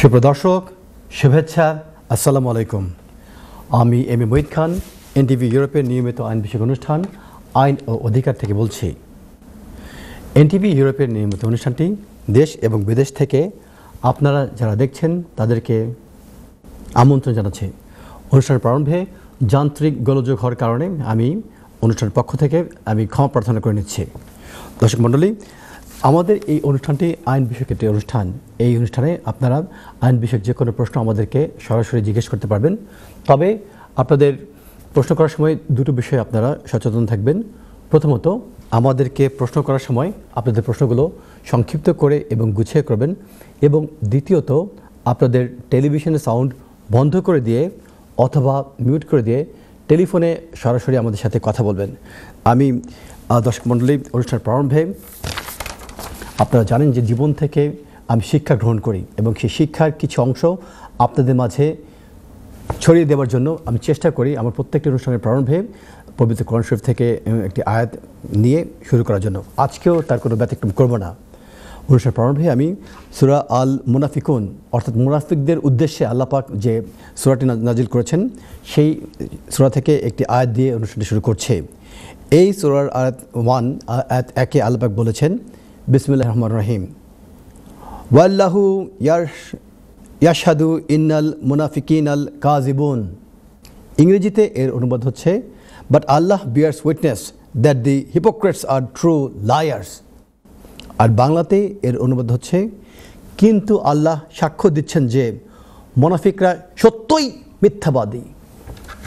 সুপ্রদর্শক শুভেচ্ছা, আসসালামু আলাইকুম। আমি M A Moeed Khan, NTV ইউরোপের নিয়মিত আইন বিষয়ক অনুষ্ঠান আইন ও অধিকার থেকে বলছি। এনটিভি ইউরোপের নিয়মিত অনুষ্ঠানটি দেশ এবং বিদেশ থেকে আপনারা যারা দেখছেন তাদেরকে আমন্ত্রণ জানাচ্ছি। অনুষ্ঠানের প্রারম্ভে যান্ত্রিক গোলযোগ হওয়ার কারণে আমি অনুষ্ঠানের পক্ষ থেকে ক্ষমা প্রার্থনা করে নিচ্ছি। দর্শক মণ্ডলী, আমাদের এই অনুষ্ঠানটি আইন বিষয়ক একটি অনুষ্ঠান। এই অনুষ্ঠানে আপনারা আইন বিষয়ক যে কোনো প্রশ্ন আমাদেরকে সরাসরি জিজ্ঞেস করতে পারবেন। তবে আপনাদের প্রশ্ন করার সময় দুটো বিষয়ে আপনারা সচেতন থাকবেন। প্রথমত, আমাদেরকে প্রশ্ন করার সময় আপনাদের প্রশ্নগুলো সংক্ষিপ্ত করে এবং গুছিয়ে করবেন, এবং দ্বিতীয়ত আপনাদের টেলিভিশনের সাউন্ড বন্ধ করে দিয়ে অথবা মিউট করে দিয়ে টেলিফোনে সরাসরি আমাদের সাথে কথা বলবেন। আমি দর্শক মণ্ডলী, অনুষ্ঠানের প্রারম্ভে আপনারা জানেন যে জীবন থেকে আমি শিক্ষা গ্রহণ করি এবং সেই শিক্ষার কিছু অংশ আপনাদের মাঝে ছড়িয়ে দেওয়ার জন্য আমি চেষ্টা করি আমার প্রত্যেকটি অনুষ্ঠানের প্রারম্ভে পবিত্র কোরআন শরীফ থেকে একটি আয়াত নিয়ে শুরু করার জন্য। আজকেও তার কোনো ব্যতিক্রম করব না। অনুষ্ঠানের প্রারম্ভে আমি সূরা আল মুনাফিকুন অর্থাৎ মুনাফিকদের উদ্দেশ্যে আল্লাহ পাক যে সূরাটি নাজিল করেছেন সেই সূরা থেকে একটি আয়াত দিয়ে অনুষ্ঠানটি শুরু করছে। এই সূরার আয়াত 1 আল্লাহ পাক বলেছেন, বিসমিল্লাহির রহমানির রহিম, ওয়াল্লাহু ইয়াশহাদু ইন্নাল মুনাফিকিনাল কাযিবুন। ইংরেজিতে এর অনুবাদ হচ্ছে, but Allah bears witness that the hypocrites are true liars. আর বাংলাতে এর অনুবাদ হচ্ছে, কিন্তু আল্লাহ সাক্ষ্য দিচ্ছেন যে মুনাফিকরা সত্যই মিথ্যাবাদী।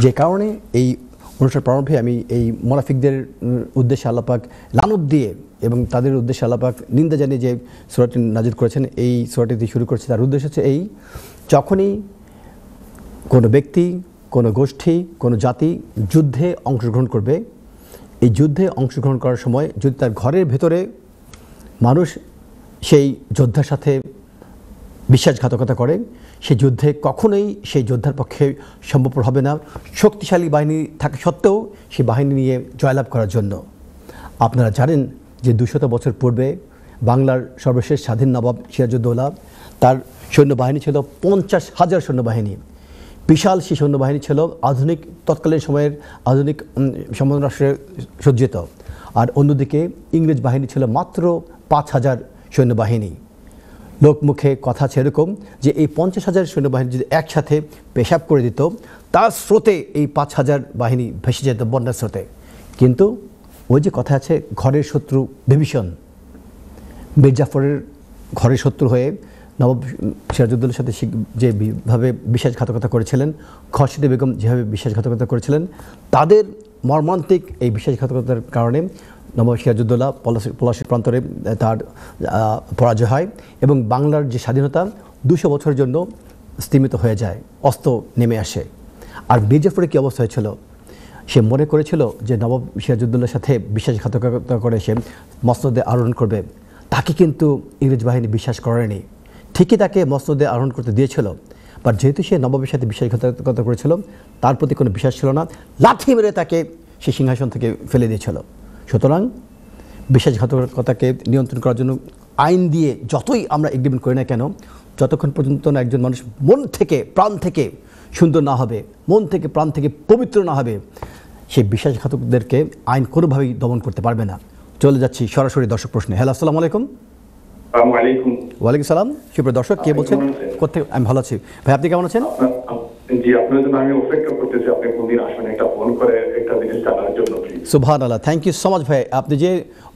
যে কারণে এই অনুষ্ঠান প্রারম্ভে আমি এই মুনাফিকদের উদ্দেশ্যে আল্লাহ পাক লানত দিয়ে এবং তাদের উদ্দেশ্যে আল্লাহ পাক নিন্দা জানিয়ে যে সূরাটি নাজিল করেছেন, এই সূরাটি দিয়ে শুরু করছে। তার উদ্দেশ্য হচ্ছে এই, যখনই কোনো ব্যক্তি, কোনো গোষ্ঠী, কোনো জাতি যুদ্ধে অংশগ্রহণ করবে, এই যুদ্ধে অংশগ্রহণ করার সময় যদি তার ঘরের ভেতরে মানুষ সেই যোদ্ধার সাথে বিশ্বাসঘাতকতা করে, সেই যুদ্ধে কখনোই সেই যোদ্ধার পক্ষে সম্ভবপর হবে না শক্তিশালী বাহিনী থাকা সত্ত্বেও সেই বাহিনী নিয়ে জয়লাভ করার জন্য। আপনারা জানেন যে 200 বছর পূর্বে বাংলার সর্বশেষ স্বাধীন নবাব সিরাজউদ্দৌলা, তার সৈন্যবাহিনী ছিল 50,000 সৈন্যবাহিনী। বিশাল সেই সৈন্যবাহিনী ছিল আধুনিক, তৎকালীন সময়ের আধুনিক সমরাস্ত্রে সজ্জিত। আর অন্যদিকে ইংরেজ বাহিনী ছিল মাত্র 5,000 সৈন্যবাহিনী। লোকমুখে কথা আছে এরকম যে এই 50,000 সৈন্যবাহিনী যদি একসাথে পেশাব করে দিত, তার স্রোতে এই 5,000 বাহিনী ভেসে যেত বন্যার স্রোতে। কিন্তু ওই যে কথা আছে, ঘরের শত্রু বিভীষণ, মীর জাফরের ঘরের শত্রু হয়ে নবাব সিরাজউদ্দৌলার সাথে যেভাবে বিশ্বাসঘাতকতা করেছিলেন, খসিদা বেগম যেভাবে বিশ্বাসঘাতকতা করেছিলেন, তাদের মর্মান্তিক এই বিশ্বাসঘাতকতার কারণে নবাব সিরাজউদ্দৌলা পলাশীর প্রান্তরে তার পরাজয় হয় এবং বাংলার যে স্বাধীনতা 200 বছরের জন্য স্তিমিত হয়ে যায়, অস্ত নেমে আসে। আর মীর জাফরের কী অবস্থা হয়েছিল? সে মনে করেছিল যে নবাব সিরাজউদ্দৌলার সাথে বিশ্বাসঘাতকতা করে সে মসনদে আরোহণ করবে। তাকে কিন্তু ইংরেজ বাহিনী বিশ্বাস করেনি। ঠিকই তাকে মসনদে আরোহণ করতে দিয়েছিল, বাট যেহেতু সে নবাবের সাথে বিশ্বাসঘাতকতা করেছিল, তার প্রতি কোনো বিশ্বাস ছিল না, লাথি মেরে তাকে সে সিংহাসন থেকে ফেলে দিয়েছিল। সুতরাং বিশ্বাসঘাতকতাকে নিয়ন্ত্রণ করার জন্য আইন দিয়ে যতই আমরা এগ্রিমেন্ট করি না কেন, যতক্ষণ পর্যন্ত না একজন মানুষ মন থেকে প্রাণ থেকে সুন্দর না হবে, মন থেকে প্রাণ থেকে পবিত্র না হবে, সেই বিশ্বাসঘাতকদেরকে আইন কোনোভাবেই দমন করতে পারবে না। চলে যাচ্ছি সরাসরি দর্শক প্রশ্নে। হ্যালো, আসসালামু আলাইকুম। ওয়ালাইকুম সালাম। সুপ্রিয় দর্শক, কে বলছেন, কোথায়? আমি ভালো আছি ভাই, আপনি কেমন আছেন? জি, আপনার জন্য আমি অপেক্ষা করতেছি, আপনি কোনদিন আসবেন একটা ফোন করে একটা জিনিস জানার জন্য। সুবহানাল্লাহ, থ্যাংক ইউ সো মাচ ভাই। আপনি যে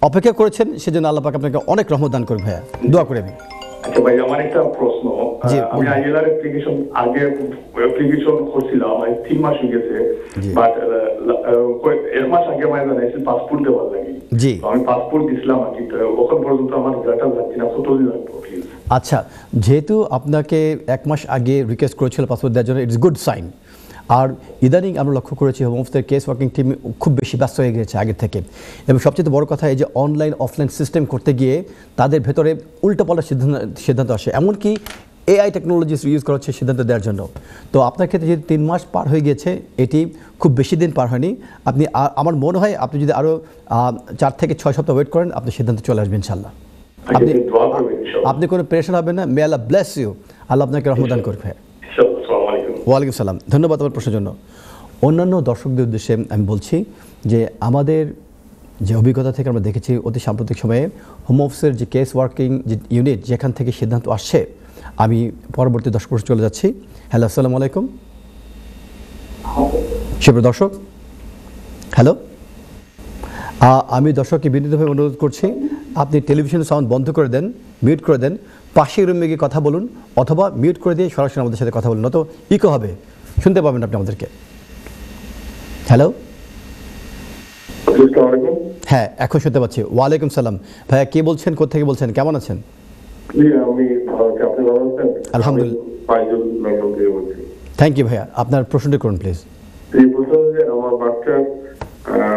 অপেক্ষা করেছেন সেজন্য আল্লাহ পাক আপনাকে অনেক রহমত দান করুন ভাইয়া, দোয়া করি আমি। আচ্ছা ভাই, আমার একটা প্রশ্ন। আমি আইএলআর অ্যাপ্লিকেশন করছিলাম 3 মাস হয়ে গেছে, বাট এর মাস আগে আমার জানাইছে পাসপোর্ট দেওয়ার লাগে। জি, আমি পাসপোর্ট দিছিলাম আর কি, এখন পর্যন্ত আমার রেজাল্ট যাচ্ছে না, কতদিন লাগবে প্লিজ? আচ্ছা, যেহেতু আপনাকে 1 মাস আগে রিকোয়েস্ট করেছিল পাসপোর্ট দেওয়ার জন্য, ইটস গুড সাইন। আর ইদানিং আমরা লক্ষ্য করেছি হোম অফিসের কেস ওয়ার্কিং টিম খুব বেশি ব্যস্ত হয়ে গেছে আগের থেকে, এবং সবচেয়ে বড় কথা এই যে অনলাইন অফলাইন সিস্টেম করতে গিয়ে তাদের ভেতরে উল্টোপাল্টা সিদ্ধান্ত আসে, এমনকি এআই টেকনোলজিস ইউজ করা হচ্ছে সিদ্ধান্ত দেওয়ার জন্য। তো আপনার ক্ষেত্রে যেহেতু 3 মাস পার হয়ে গেছে, এটি খুব বেশি দিন পার হয়নি। আপনি, আমার মনে হয় আপনি যদি আরও 4 থেকে 6 সপ্তাহ ওয়েট করেন, আপনি সিদ্ধান্ত চলে আসবেন ইনশাল্লাহ। আপনি কোনো প্রেশার হবেন না। মে আল্লাহ ব্লেস ইউ। আল্লাহ আপনাকে রহমত দান করুক ভাইয়া। ওয়ালাইকুম সালাম, ধন্যবাদ আমার প্রশ্নের জন্য। অন্যান্য দর্শকদের উদ্দেশ্যে আমি বলছি যে আমাদের যে অভিজ্ঞতা থেকে আমরা দেখেছি অতি সাম্প্রতিক সময়ে হোম অফিসের যে কেস ওয়ার্কিং যে ইউনিট যেখান থেকে সিদ্ধান্ত আসছে, আমি পরবর্তী দর্শক প্রশ্ন চলে যাচ্ছি। হ্যালো, আসসালামু আলাইকুম সুপ্রিয় দর্শক। হ্যালো, আমি দর্শককে বিনীতভাবে অনুরোধ করছি আপনি টেলিভিশনের সাউন্ড বন্ধ করে দেন, মিউট করে দেন, পাশের রুমে গিয়ে কথা বলুন, অথবা মিউট করে দিয়ে সরাসরি আমাদের সাথে কথা বলুন, নয়তো ইকো হবে, শুনতে পাবেন আপনি আমাদেরকে। হ্যালো, হ্যাঁ এখন শুনতে পাচ্ছি। ওয়ালাইকুম সালাম ভাইয়া, কে বলছেন, কোথেকে বলছেন, কেমন আছেন? আলহামদুলিল্লাহ, থ্যাংক ইউ ভাইয়া, আপনার প্রশ্নটি করুন প্লিজ। আমার বাচ্চা,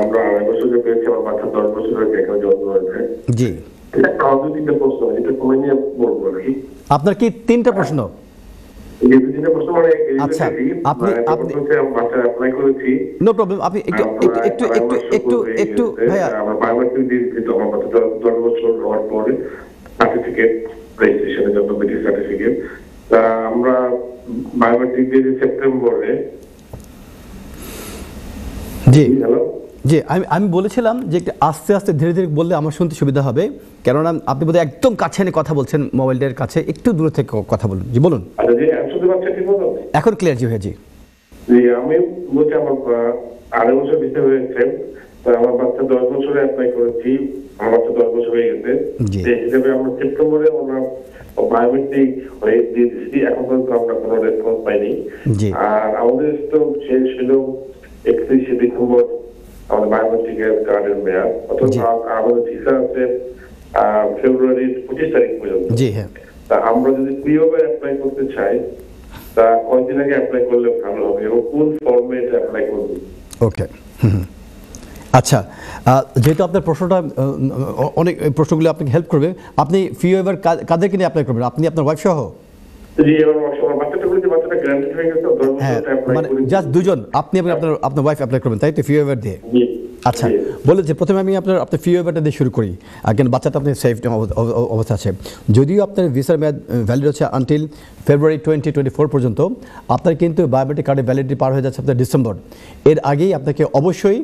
আমরা 2.5 বছর পেয়েছি, আমার বাচ্চা 10 বছরের এখানে জন্ম হয়েছে। জি, আপনার কি 3টা প্রশ্ন? আচ্ছা, আপনি বাচ্চা অ্যাপ্লাই করেছি, নো প্রবলেম, আপনি একটু ভাইয়া, আমার বায়োমেট্রিক দিয়ে দিত আমার বাচ্চা 10 বছর হওয়ার পরে সার্টিফিকেট, রেজিস্ট্রেশনের জন্য মেডিকেল সার্টিফিকেট। তা আমরা বায়োমেট্রিক দিয়ে সেপ্টেম্বরে। জি জি, আমি বলেছিলাম যে একটু আস্তে আস্তে ধীরে ধীরে বললে আমার শুনতে সুবিধা হবে, কেননা আপনি বোধহয় একদম কাছে এনে কথা বলছেন, মোবাইলটার কাছে একটু দূরে থেকে কথা বলুন। জি বলুন। এখন ক্লিয়ার। জি ভাইয়া, জি আমি বলছি আমার 2.5 বছর ভিতরে হয়েছে, আমার বাচ্চা 10 বছরে অ্যাপ্লাই করেছি, আমার বাচ্চা 10 বছর হয়ে গেছে, সেই হিসেবে আমরা সেপ্টেম্বরে আমরা বায়োমেট্রিক হয়ে দিয়ে দিচ্ছি, এখন পর্যন্ত আমরা কোনো রেসপন্স পাইনি। আর আমাদের তো শেষ হলো 31শে ডিসেম্বর আমাদের বায়োমেট্রিকের কার্ডের মেয়াদ, অথবা আমাদের ভিসা আছে ফেব্রুয়ারির 25 তারিখ পর্যন্ত। জি হ্যাঁ, তা আমরা যদি প্রিওভাবে অ্যাপ্লাই করতে চাই, তা কয়দিন আগে অ্যাপ্লাই করলে ভালো হবে এবং কোন ফর্মে এটা অ্যাপ্লাই করব? ওকে, আচ্ছা, যেহেতু আপনার প্রশ্নটা অনেক প্রশ্নগুলো আপনাকে হেল্প করবে, আপনি ফি ওয়েভার কাদেরকে নিয়ে অ্যাপ্লাই করবেন, আপনি আপনার ওয়াইফ সহ? হ্যাঁ, মানে জাস্ট দুজন, আপনি আপনার ওয়াইফ অ্যাপ্লাই করবেন, তাই তো, ফি ওয়েভার দিয়ে? আচ্ছা, বলেছে প্রথমে আমি আপনার ফি ওয়েভারটা দিয়ে শুরু করি, কেন বাচ্চাটা আপনার সেফ অবস্থা আছে। যদিও আপনার ভিসার মেয়াদ ভ্যালিড হচ্ছে আনটিল ফেব্রুয়ারি 2024 পর্যন্ত, আপনার কিন্তু বায়োমেট্রিক কার্ডের ভ্যালিডিটি পার হয়ে যাচ্ছে আপনার ডিসেম্বর। এর আগেই আপনাকে অবশ্যই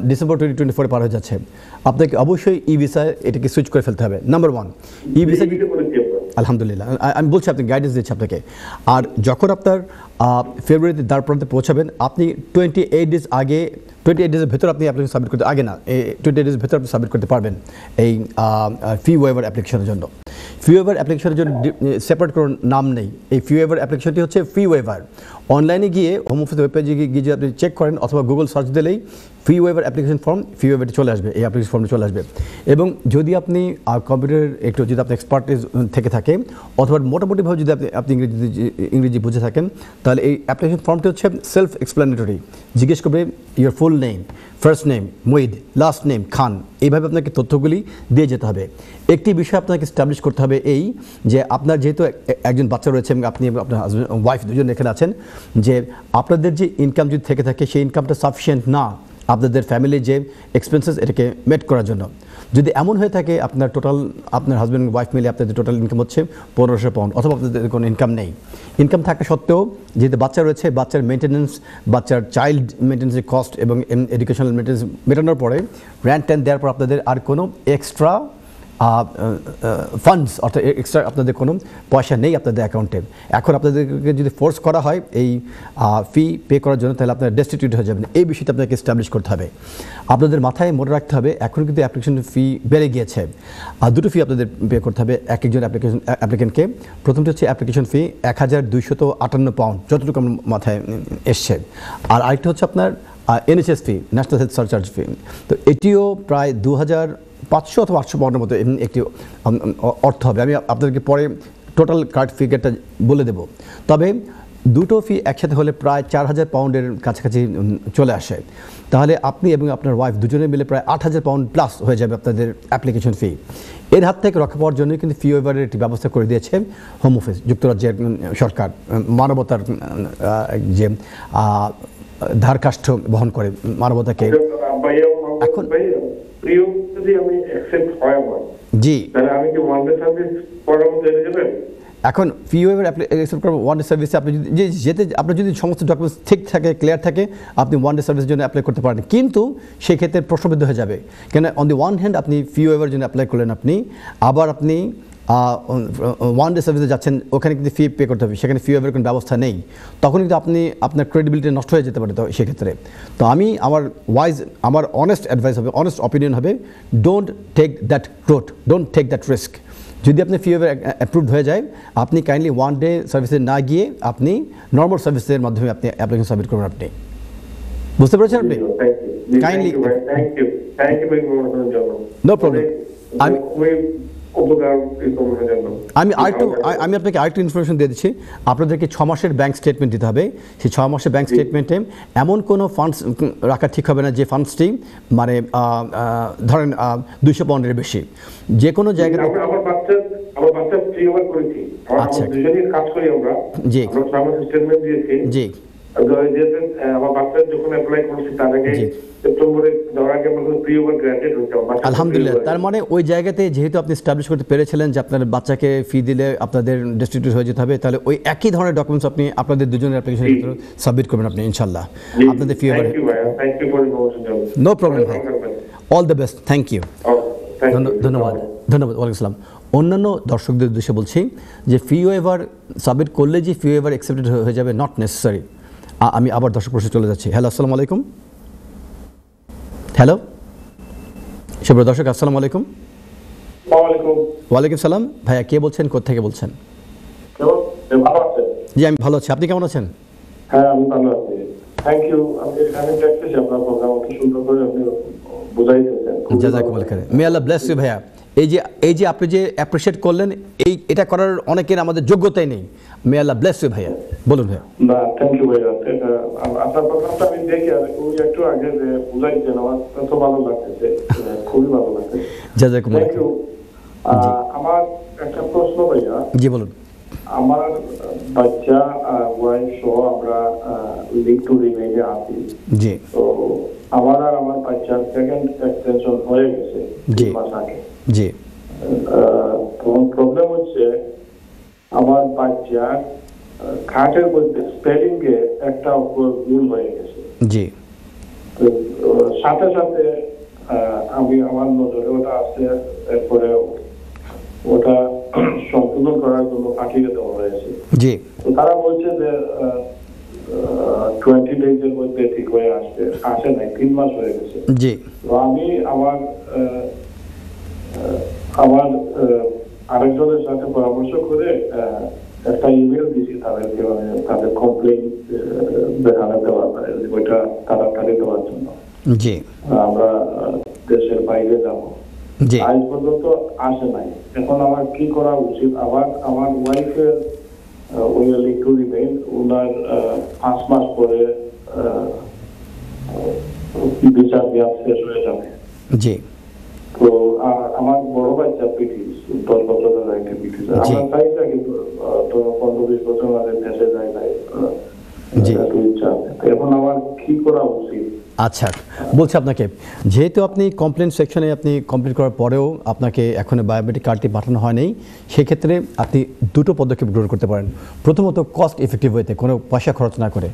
ডিসেম্বর 2024 পার হয়ে যাচ্ছে, আপনাকে অবশ্যই ই ভিসায় এটাকে সুইচ করে ফেলতে হবে। নাম্বার 1, ই ভিসা, আলহামদুলিল্লাহ আমি বলছি, আপনি গাইডেন্স দিচ্ছি আপনাকে। আর যখন আপনার ফেব্রুয়ারিতে দ্বার প্রান্তে পৌঁছাবেন, আপনি 28 ডেজ আগে, 28 ডেজের ভেতর আপনি অ্যাপ্লিকেশন সাবমিট করতে, আগে না, 28 ডেজের ভেতর আপনি সাবমিট করতে পারবেন এই ফি ওয়েভার অ্যাপ্লিকেশনের জন্য। ফি ওয়েভার অ্যাপ্লিকেশনের জন্য সেপারেট কোনো নাম নেই, এই ফি ওয়েভার অ্যাপ্লিকেশনটি হচ্ছে ফি ওয়েভার। অনলাইনে গিয়ে হোম অফিস ওয়েব পেজে গিয়ে যদি আপনি চেক করেন, অথবা গুগল সার্চ দিলেই ফি ওয়েভার অ্যাপ্লিকেশন ফর্ম, ফি ওয়েভারটি চলে আসবে, এই অ্যাপ্লিকেশন ফর্মটি চলে আসবে। এবং যদি আপনি কম্পিউটারের একটু যদি আপনি এক্সপার্টিস থেকে থাকে, অথবা মোটামুটিভাবে যদি আপনি ইংরেজি বুঝে থাকেন, তাহলে এই অ্যাপ্লিকেশন ফর্মটি হচ্ছে সেলফ এক্সপ্লেনেটরি। জিজ্ঞেস করবে your full name, first name Muid, last name Khan, এইভাবে আপনাকে তথ্যগুলি দিয়ে যেতে হবে। একটি বিষয় আপনাকে এস্টাবলিশ করতে হবে এই যে আপনার যেহেতু একজন বাচ্চা রয়েছে এবং আপনি এবং আপনার হাজব্যান্ড ওয়াইফ দুজন এখানে আছেন, যে আপনাদের যে ইনকাম যদি থেকে থাকে সেই ইনকামটা সাফিসিয়েন্ট না আপনাদের ফ্যামিলির যে এক্সপেন্সেস এটাকে মেট করার জন্য। যদি এমন হয়ে থাকে আপনার টোটাল, আপনার হাজব্যান্ড ওয়াইফ মিলে আপনাদের টোটাল ইনকাম হচ্ছে 1500 পাউন্ড, অথবা আপনাদের কোনো ইনকাম নেই, ইনকাম থাকা সত্ত্বেও যেহেতু বাচ্চা রয়েছে, বাচ্চার মেনটেন্যান্স, বাচ্চার চাইল্ড মেনটেন্যান্সের কস্ট এবং এডুকেশনাল মেনটেন্যান্স মেটানোর পরে, র্যান্ট দেওয়ার পর আপনাদের আর কোনো এক্সট্রা ফান্ডস অর্থাৎ এক্সট্রা আপনাদের কোনো পয়সা নেই আপনাদের অ্যাকাউন্টে। এখন আপনাদেরকে যদি ফোর্স করা হয় এই ফি পে করার জন্য, তাহলে আপনারা ডেস্টিটিউট হয়ে যাবেন। এই বিষয়টা আপনাকে এস্টাবলিশ করতে হবে। আপনাদের মাথায় মনে রাখতে হবে এখন কিন্তু অ্যাপ্লিকেশন ফি বেড়ে গিয়েছে, আর দুটো ফি আপনাদের পে করতে হবে এক একজন অ্যাপ্লিকেন্টকে। প্রথমটি হচ্ছে অ্যাপ্লিকেশন ফি 1258 পাউন্ড, যতটুকু আমার মাথায় এসছে। আর আরেকটা হচ্ছে আপনার NHS ফি, ন্যাশনাল হেলথ সারচার্জ ফি। তো এটিও প্রায় 2500 অথবা 800 পাউন্ডের মতো একটি অর্থ হবে। আমি আপনাদেরকে পরে টোটাল কার্ড ফিগারটা বলে দেব। তবে দুটো ফি একসাথে হলে প্রায় 4000 পাউন্ডের কাছাকাছি চলে আসে। তাহলে আপনি এবং আপনার ওয়াইফ দুজনে মিলে প্রায় 8000 পাউন্ড প্লাস হয়ে যাবে আপনাদের অ্যাপ্লিকেশন ফি। এর হাত থেকে রক্ষা পাওয়ার জন্য কিন্তু ফি ওয়েভারের একটি ব্যবস্থা করে দিয়েছে হোম অফিস, যুক্তরাজ্যের সরকার, মানবতার যে ধার কাষ্ঠ বহন করে মানবতাকে। এখন জি, এখন ফি ওয়েভার অ্যাকসেপ্ট করার ওয়ান ডে সার্ভিসে আপনি যদি যেতে আপনার যদি সমস্ত ডকুমেন্টস ঠিক থাকে, ক্লিয়ার থাকে, আপনি ওয়ান ডে সার্ভিসের জন্য অ্যাপ্লাই করতে পারেন। কিন্তু সেই ক্ষেত্রে প্রশ্নবিদ্ধ হয়ে যাবে, কেন অন দি ওয়ান হ্যান্ড আপনি ফি ওয়েভার জন্য অ্যাপ্লাই করলেন, আবার আপনি ওয়ান ডে সার্ভিসে যাচ্ছেন, ওখানে কিন্তু ফি পে করতে হবে, সেখানে ফি ওয়েভার কোনো ব্যবস্থা নেই, তখন কিন্তু আপনার ক্রেডিবিলিটি নষ্ট হয়ে যেতে পারে। তো সেক্ষেত্রে তো আমার অনেস্ট অ্যাডভাইস হবে, অনেস্ট অপিনিয়ন হবে, don't take that road, don't take that risk. যদি আপনি ফি ওয়েভার অ্যাপ্রুভড হয়ে যায়, আপনি কাইন্ডলি ওয়ান ডে সার্ভিসে না গিয়ে আপনি নর্মাল সার্ভিসের মাধ্যমে আপনি অ্যাপ্লিকেশন সাবমিট করবেন। আপনি বুঝতে পেরেছেন? আপনি কাইন্ডলি নো প্রবলেম। আমি আপনাকে আরেকটু ইনফরমেশন দিয়ে দিচ্ছি। আপনাদেরকে 6 মাসের ব্যাংক স্টেটমেন্ট দিতে হবে। সেই 6 মাসের ব্যাংক স্টেটমেন্টে এমন কোনো ফান্ডস রাখা ঠিক হবে না যে ফান্ডসটি মানে ধরেন 200 পাউন্ডের বেশি। যে কোনো জায়গায় আমার বাচ্চা ফ্রি ওভার করেছি, আচ্ছা কাজ করি আমরা, জি স্টেটমেন্ট দিয়েছি, জি আমার বাচ্চা যখন অ্যাপ্লাই করছি তার আগে সেপ্টেম্বরে দেওয়ার আগে আমার ফ্রি ওভার গ্র্যান্টেড হয়েছে আলহামদুলিল্লাহ। তার মানে ওই জায়গাতে যেহেতু আপনি এস্টাবলিশ করতে পেরেছিলেন যে আপনার বাচ্চাকে ফি দিলে আপনাদের ডিস্ট্রিবিউট হয়ে যেতে হবে, তাহলে ওই একই ধরনের ডকুমেন্টস আপনি আপনাদের দুজনের অ্যাপ্লিকেশনের ভিতরে সাবমিট করবেন আপনি ইনশাআল্লাহ। আপনাদের ফি ওভার নো প্রবলেম ভাই, all the best, thank you, ধন্যবাদ। ওয়ালাইকুম আসসালাম। অন্যান্য দর্শকদের উদ্দেশ্যে বলছি যে ফি ওয়েভার সাবমিট করলে যে ফি ওয়েভার অ্যাকসেপ্টেড হয়ে যাবে, নট নেসেসারি। আমি আবার দর্শক প্রশ্নে চলে যাচ্ছি। হ্যালো, আসসালামু আলাইকুম। হ্যালো সুপ্রিয় দর্শক, আসসালামু আলাইকুম। ওয়ালাইকুম সালাম। ভাইয়া কে বলছেন, কোথা থেকে বলছেন? জি আমি ভালো আছি, আপনি কেমন আছেন? হ্যাঁ আমি ভালো আছি, থ্যাংক ইউ। আমি দেখতেছি আপনার প্রোগ্রাম, কি সুন্দর করে আপনি বুঝাইতেছেন। জাযাকুমুল্লাহ খাইর। মে আল্লাহ ব্লেস ইউ ভাইয়া। এই যে আপনি যে অ্যাপ্রিশিয়েট করলেন, এটা করার অনেকের আমাদের যোগ্যতাই নেই। মে আল্লাহ ব্লেস ইউ ভাইয়া। বলুন ভাইয়া। না থ্যাংক ইউ ভাইয়া, আপনার প্রোগ্রামটা আমি দেখি, আর ওই একটু আগে যে বুঝাইছেন আমার এত ভালো লাগতেছে, খুবই ভালো লাগতেছে। জাযাকুমুল্লাহ থ্যাংক ইউ। আমার একটা প্রশ্ন ভাইয়া। জি বলুন। আমার বাচ্চা ওয়াইফ সহ আমরা লিভ টু রিমেইনে আছি। জি। তো আমার আর আমার বাচ্চার সেকেন্ড এক্সটেনশন হয়ে গেছে 3 মাস আগে। জি। প্রবলেম হচ্ছে আমার বাচ্চার খাটের মধ্যে স্পেলিং এ একটা ভুল হয়ে গেছে। জি। তো সাথে সাথে আমি আমার নজরে ওটা আসছে, এরপরে ওটা সংশোধন করার জন্য পাঠিয়ে দেওয়া হয়েছে। জি। তো তারা বলছে যে 20 ডেজের মধ্যে ঠিক হয়ে আসে নাই, 3 মাস হয়ে গেছে। জি। তো আমি আমার আরেকজনের সাথে পরামর্শ করে একটা ইমেল দিয়েছি তাদেরকে, মানে তাদের কমপ্লেইন দেখানো দেওয়ার, ওইটা তাড়াতাড়ি দেওয়ার জন্য। জি। আমরা দেশের বাইরে যাব, আজ পর্যন্ত আসে নাই। এখন আমার কি করা উচিত? আমার ওয়াইফের ওই লিটু রিমেইন, ওনার 5 মাস পরে বিচার মেয়াদ শেষ হয়ে যাবে। জি। তো আমার বড় বাচ্চা পিটিস 10 বছরের একটা পিটিস, আমরা চাইছি কিন্তু 15-20 বছর আগে দেশে যায় নাই। এখন আমার কি করা উচিত? আচ্ছা বলছি আপনাকে, যেহেতু আপনি কমপ্লেন সেকশনে আপনি কমপ্লেন করার পরেও আপনাকে এখনো বায়োমেট্রিক কার্ডটি পাঠানো হয়নি, সেক্ষেত্রে আপনি 2টো পদক্ষেপ গ্রহণ করতে পারেন। প্রথমত, কস্ট এফেক্টিভ ওয়েতে, কোনো পয়সা খরচ না করে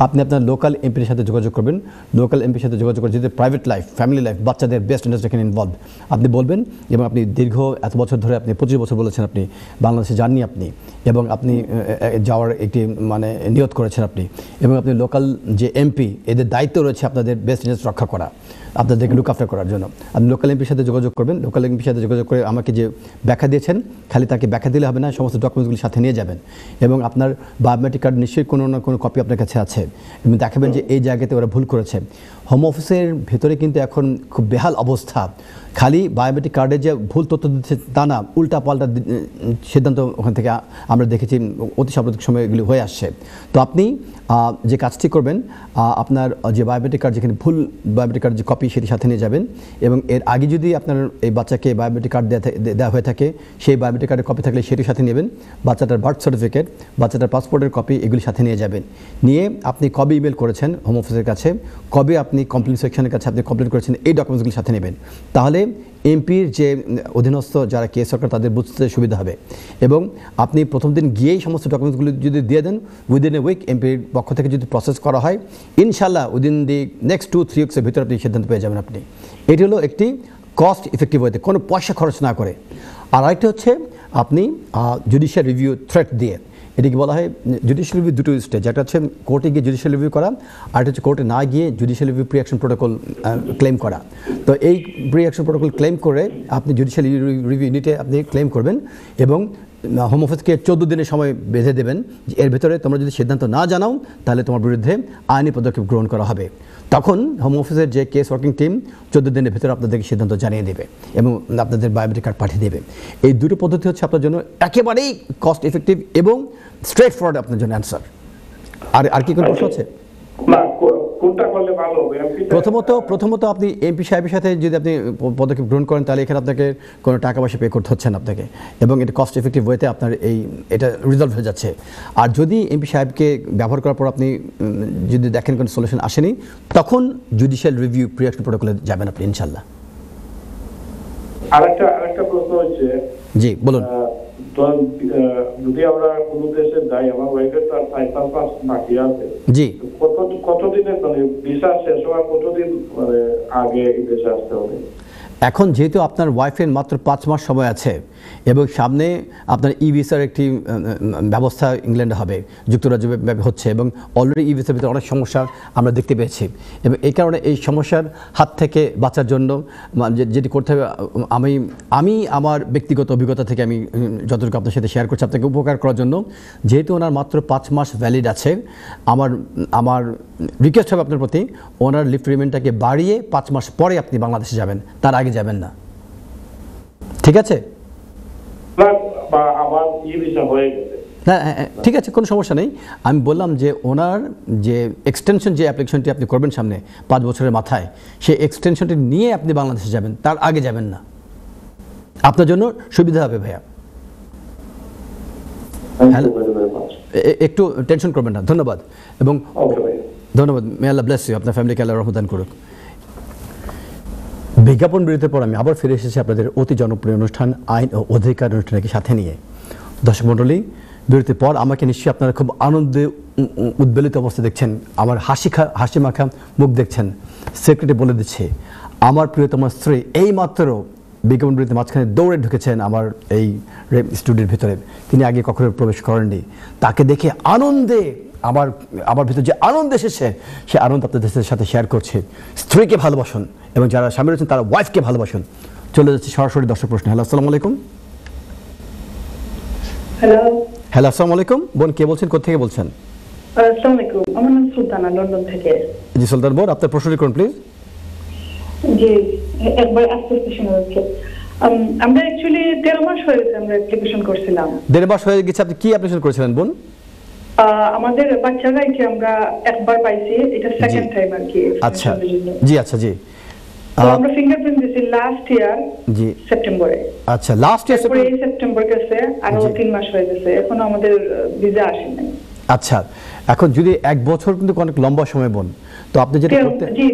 আপনি আপনার লোকাল এমপির সাথে যোগাযোগ করবেন। লোকাল এমপির সাথে যোগাযোগ করে যদি প্রাইভেট লাইফ, ফ্যামিলি লাইফ, বাচ্চাদের বেস্ট ইন্টারেস্ট এখানে ইনভলভ আপনি বলবেন, এবং আপনি দীর্ঘ এত বছর ধরে আপনি 25 বছর বলেছেন আপনি বাংলাদেশে যাননি আপনি, এবং আপনি যাওয়ার একটি মানে নিয়ত করেছেন আপনি, এবং আপনি লোকাল যে এমপি এদের দায়িত্ব রয়েছে আপনাদের বেস্ট ইন্টারেস্ট রক্ষা করা, আপনাদেরকে লুক আফটার করার জন্য। আপনি লোকাল এমপির সাথে যোগাযোগ করবেন। লোকাল এমপির সাথে যোগাযোগ করে আমাকে যে ব্যাখ্যা দিয়েছেন, খালি তাকে ব্যাখ্যা দিলে হবে না, সমস্ত ডকুমেন্টসগুলি সাথে নিয়ে যাবেন, এবং আপনার বায়োমেট্রিক কার্ড নিশ্চয়ই কোনো না কোনো কপি আপনার কাছে আছে, এবং দেখাবেন যে এই জায়গাতে ওরা ভুল করেছে। হোম অফিসের ভেতরে কিন্তু এখন খুব বেহাল অবস্থা, খালি বায়োমেট্রিক কার্ডে যে ভুল তথ্য দিচ্ছে তা না, উল্টা পাল্টা সিদ্ধান্ত ওখান থেকে আমরা দেখেছি অতি সাম্প্রতিক সময় এগুলি হয়ে আসছে। তো আপনি যে কাজটি করবেন, আপনার যে বায়োমেট্রিক কার্ড, যেখানে ভুল বায়োমেট্রিক কার্ড যে কপি সেটি সাথে নিয়ে যাবেন, এবং এর আগে যদি আপনার এই বাচ্চাকে বায়োমেট্রিক কার্ড দেওয়া হয়ে থাকে, সেই বায়োমেট্রিক কার্ডের কপি থাকলে সেটির সাথে নেবেন। বাচ্চাটার বার্থ সার্টিফিকেট, বাচ্চাটার পাসপোর্টের কপি, এগুলি সাথে নিয়ে যাবেন। নিয়ে আপনি কবে ইমেল করেছেন হোম অফিসের কাছে, কবে আপনি আপনি কমপ্লেন সেকশনের কাছে আপনি কমপ্লেন করেছেন এই ডকুমেন্টসগুলি সাথে নেবেন, তাহলে এমপির যে অধীনস্থ যারা কেস সরকার তাদের বুঝতে সুবিধা হবে। এবং আপনি প্রথম দিন গিয়েই সমস্ত ডকুমেন্টসগুলি যদি দিয়ে দেন, উইদিন এ উইক এমপির পক্ষ থেকে যদি প্রসেস করা হয়, ইনশাল্লাহ উইদিন দি নেক্সট 2-3 উইক্সের ভিতরে আপনি সিদ্ধান্ত পেয়ে যাবেন আপনি। এটি হলো একটি কস্ট ইফেক্টিভ ওয়েতে, কোনো পয়সা খরচ না করে। আর আরেকটি হচ্ছে আপনি জুডিশিয়াল রিভিউ থ্রেট দিয়ে, এটিকে বলা হয় জুডিশিয়াল রিভিউ দুটো স্টেজ, একটা হচ্ছে কোর্টে গিয়ে জুডিশিয়াল রিভিউ করা, আর একটা হচ্ছে কোর্টে না গিয়ে judicial review pre action protocol claim করা। তো এই প্রি অ্যাকশন প্রোটোকল ক্লেম করে আপনি জুডিশিয়াল রিভিউ ইউনিটে আপনি ক্লেম করবেন এবং হোম অফিসকে 14 দিনের সময় বেঁধে দেবেন যে এর ভিতরে তোমরা যদি সিদ্ধান্ত না জানাও তাহলে তোমার বিরুদ্ধে আইনি পদক্ষেপ গ্রহণ করা হবে। তখন হোম অফিসের যে কেস ওয়ার্কিং টিম 14 দিনের ভিতরে আপনাদেরকে সিদ্ধান্ত জানিয়ে দেবে এবং আপনাদের বায়োমেট্রিক কার্ড পাঠিয়ে দেবে। এই দুটো পদ্ধতি হচ্ছে আপনার জন্য একেবারেই কস্ট এফেক্টিভ এবং স্ট্রেট ফরওয়ার্ড আপনার জন্য অ্যান্সার। আর কি কোনো প্রশ্ন আছে? প্রথমত আপনি এমপি সাহেবের সাথে যদি আপনি পদক্ষেপ গ্রহণ করেন তাহলে এখানে আপনাকে কোনো টাকা পয়সা পে করতে হচ্ছে না আপনাকে, এবং এটা কস্ট এফেক্টিভ ওয়েতে আপনার এটা রিজলভ হয়ে যাচ্ছে। আর যদি এমপি সাহেবকে ব্যবহার করার পর আপনি যদি দেখেন কোনো সলিউশন আসেনি, তখন জুডিশিয়াল রিভিউ প্রি অ্যাকশন প্রোটোকলে যাবেন আপনি ইনশাল্লাহ। আরেকটা প্রশ্ন হচ্ছে, জি বলুন। যদি আমরা কোন দেশে যাই, আমার ওয়াইফের তার 4-5 মাস বাকি আছে, জি কতদিনের মানে ভিসা শেষ হওয়ার কতদিন মানে আগে এই দেশে আসতে হবে? এখন যেহেতু আপনার ওয়াইফের মাত্র 5 মাস সময় আছে এবং সামনে আপনার ই ভিসার একটি ব্যবস্থা ইংল্যান্ডে হবে, যুক্তরাজ্যে হচ্ছে, এবং অলরেডি ই ভিসার ভিতরে অনেক সমস্যা আমরা দেখতে পেয়েছি। এবং এই কারণে এই সমস্যার হাত থেকে বাঁচার জন্য যেটি করতে হবে, আমি আমার ব্যক্তিগত অভিজ্ঞতা থেকে আমি যতটুকু আপনার সাথে শেয়ার করছি আপনাকে উপকার করার জন্য, যেহেতু ওনার মাত্র 5 মাস ভ্যালিড আছে, আমার রিকোয়েস্ট হবে আপনার প্রতি ওনার লিভ রিমেন্টটাকে বাড়িয়ে 5 মাস পরে আপনি বাংলাদেশে যাবেন, তার আগে যাবেন না। ঠিক আছে? হ্যাঁ ঠিক আছে, কোনো সমস্যা নেই। আমি বললাম যে ওনার যে এক্সটেনশন যে অ্যাপ্লিকেশনটি আপনি করবেন সামনে 5 বছরের মাথায়, সেই এক্সটেনশনটি নিয়ে আপনি বাংলাদেশে যাবেন, তার আগে যাবেন না। আপনার জন্য সুবিধা হবে ভাইয়া। একটু টেনশন করবেন না। ধন্যবাদ এবং ধন্যবাদ। মে আল্লাহ ব্লেস ইউ, আপনার ফ্যামিলিকে আল্লাহ রহমদান করুক। বিজ্ঞাপন বিরতির পর আমি আবার ফিরে এসেছি আপনাদের অতি জনপ্রিয় অনুষ্ঠান আইন ও অধিকার অনুষ্ঠানকে সাথে নিয়ে। দর্শক মণ্ডলী, বিরতির পর আমাকে নিশ্চয়ই আপনারা খুব আনন্দে উদ্বেলিত অবস্থা দেখছেন, আমার হাসি মাখা মুখ দেখছেন। সেক্রেটারি বলে দিচ্ছে আমার প্রিয়তমা স্ত্রী এইমাত্র বিজ্ঞাপন বিরতির মাঝখানে দৌড়ে ঢুকেছেন আমার এই স্টুডিওর ভিতরে, তিনি আগে কখনো প্রবেশ করেননি। তাকে দেখে আনন্দে আমার ভিতরে যে আনন্দ এসেছে, সে আনন্দ আপনাদের সাথে শেয়ার করছে। স্ত্রীকে ভালোবাসুন এবং যারা স্বামী রয়েছেন তারা ওয়াইফকে ভালোবাসুন। চলে যাচ্ছে সরাসরি দর্শক প্রশ্ন। হ্যালো, আসসালামু আলাইকুম। হ্যালো, আসসালামু আলাইকুম। বোন, কে বলছেন, কোথা থেকে বলছেন? আসসালামু আলাইকুম, আমার নাম সুলতানা, লন্ডন থেকে। জি সুলতান বোন, আপনার প্রশ্নটি করুন প্লিজ। জি, একবার আস্তে শোনা যাচ্ছে। আমরা অ্যাকচুয়ালি 13 মাস হয়ে গেছে আমরা অ্যাপ্লিকেশন করছিলাম। 13 মাস হয়ে গেছে, আপনি কি অ্যাপ্লিকেশন করেছিলেন বোন? আমাদের বাচ্চারা কি আমরা একবার পাইছি, এটা সেকেন্ড টাইম আর কি। আচ্ছা জি, আচ্ছা জি, আমরা ফিঙ্গারপ্রিন্ট দিছি লাস্ট ইয়ার জি সেপ্টেম্বরে। আচ্ছা, লাস্ট ইয়ার সেপ্টেম্বর গেছে, আরো 3 মাস হয়ে গেছে, এখন আমাদের ভিসা আসে নাই। আচ্ছা, এখন যদি 1 বছর কিন্তু অনেক লম্বা সময় বোন, তো আপনি যেটা করতে জি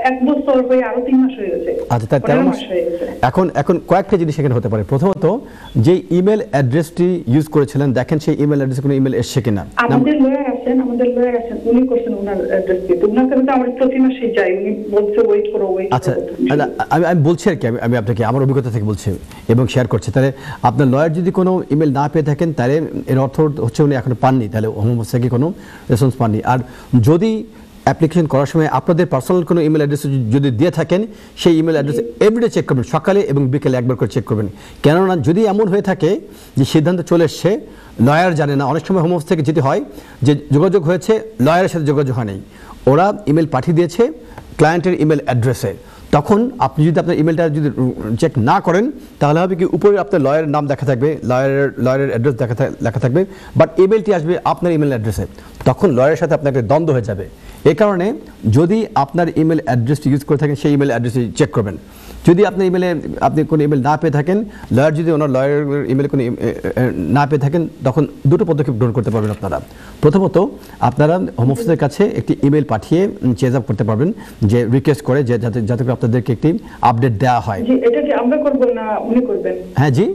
1 বছর হয়ে আরো 3 মাস হয়ে গেছে। আচ্ছা, তাই 13 মাস হয়ে গেছে। এখন কয়েকটা জিনিস এখানে হতে পারে। প্রথমত যে ইমেল অ্যাড্রেসটি ইউজ করেছিলেন, দেখেন সেই ইমেল অ্যাড্রেসে কোনো ইমেল এসেছে কিনা। আমাদের লয়ার আছেন উনি করছেন ওনার অ্যাড্রেস দিয়ে, তো ওনার কাছে তো আমরা প্রতি মাসে যাই, উনি বলছে ওয়েট করো। আচ্ছা, আমি বলছি আর কি, আমি আপনাকে আমার অভিজ্ঞতা থেকে বলছি এবং শেয়ার করছি। তাহলে আপনার লয়ার যদি কোনো ইমেল না পেয়ে থাকেন, তাহলে এর অর্থ হচ্ছে উনি এখনো পাননি, তাহলে হোম অফিস থেকে কোনো রেসপন্স পাননি। আর যদি অ্যাপ্লিকেশন করার সময় আপনাদের পার্সোনাল কোনো ইমেল অ্যাড্রেস যদি দিয়ে থাকেন, সেই ইমেল অ্যাড্রেস এভরিডে চেক করবেন, সকালে এবং বিকেলে একবার করে চেক করবেন। কেননা যদি এমন হয়ে থাকে যে সিদ্ধান্ত চলে এসছে, লয়ার জানে না, অনেক সময় হোম অফিস থেকে যেটি হয় যে যোগাযোগ হয়েছে, লয়ারের সাথে যোগাযোগ হয় নাই, ওরা ইমেল পাঠিয়ে দিয়েছে ক্লায়েন্টের ইমেল অ্যাড্রেসে। তখন আপনি যদি আপনার ইমেলটা যদি চেক না করেন, তাহলে হবে কি উপরে আপনার লয়ারের নাম দেখা থাকবে, লয়ারের অ্যাড্রেস লেখা থাকবে, বাট ইমেলটি আসবে আপনার ইমেল অ্যাড্রেসে। তখন লয়ারের সাথে আপনার একটা দ্বন্দ্ব হয়ে যাবে। এই কারণে যদি আপনার ইমেল অ্যাড্রেসটি ইউজ করে থাকেন, সেই ইমেল অ্যাড্রেসটি চেক করবেন। যদি আপনি ইমেলে আপনি কোনো ইমেল না পেয়ে থাকেন, লয়ার যদি ওনার লয়ারের ইমেলে কোনো না পেয়ে থাকেন, তখন দুটো পদক্ষেপ গ্রহণ করতে পারবেন আপনারা। প্রথমত আপনারা হোম অফিসের কাছে একটি ইমেল পাঠিয়ে চেজ আপ করতে পারবেন, যে রিকোয়েস্ট করে যে যাতে করে আপনাদেরকে একটি আপডেট দেওয়া হয়। এটা কি আমরা করব না উনি করবেন? হ্যাঁ জি,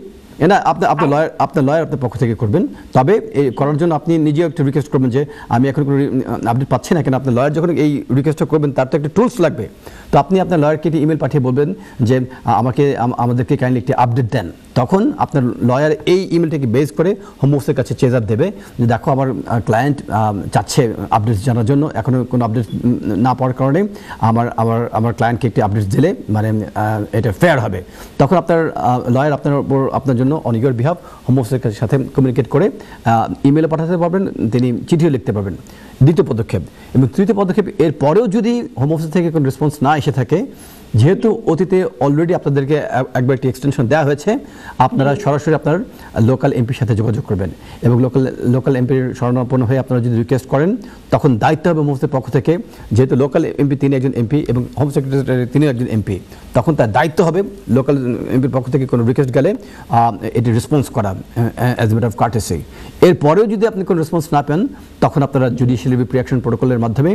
এটা আপনার লয়ার আপনার পক্ষ থেকে করবেন। তবে এই করার জন্য আপনি নিজেও একটা রিকোয়েস্ট করবেন যে আমি এখন কোনো আপডেট পাচ্ছি না, কেন আপনার লয়ার যখন এই রিকোয়েস্টটা করবেন তার তো একটা টুলস লাগবে। তো আপনি আপনার লয়ারকে একটি ইমেল পাঠিয়ে বলবেন যে আমাদেরকে কাইন্ডলি একটি আপডেট দেন। তখন আপনার লয়ার এই ইমেলটাকে বেস করে হোম অফিসের কাছে চেজ আপ দেবে যে দেখো আমার ক্লায়েন্ট চাচ্ছে আপডেট জানার জন্য, এখনও কোনো আপডেট না পাওয়ার কারণে আমার ক্লায়েন্টকে একটি আপডেট দিলে মানে এটা ফেয়ার হবে। তখন আপনার লয়ার আপনার জন্য অন ইউর বিহাফ হোম অফিসের সাথে কমিউনিকেট করে ইমেলে পাঠাতে পারবেন, তিনি চিঠিও লিখতে পারবেন। দ্বিতীয় পদক্ষেপ এবং তৃতীয় পদক্ষেপ, এর পরেও যদি হোম অফিস থেকে কোনো রেসপন্স না এসে থাকে, যেহেতু অতীতে অলরেডি আপনাদেরকে একবার একটি এক্সটেনশন দেওয়া হয়েছে, আপনারা সরাসরি আপনার লোকাল এমপির সাথে যোগাযোগ করবেন এবং লোকাল এমপির শরণাপন্ন হয়ে আপনারা যদি রিকোয়েস্ট করেন, তখন দায়িত্ব হবে হোম অফিসের পক্ষ থেকে, যেহেতু লোকাল এমপি তিনি একজন এমপি এবং হোম সেক্রেটারি তিনি একজন এমপি, তখন তার দায়িত্ব হবে লোকাল এমপির পক্ষ থেকে কোনো রিকোয়েস্ট গেলে এটি রেসপন্স করা as a matter of courtesy. এরপরেও যদি আপনি কোনো রেসপন্স না পান, তখন আপনারা জুডিশিয়াল রিভিউ প্রিঅ্যাকশন প্রোটোকলের মাধ্যমে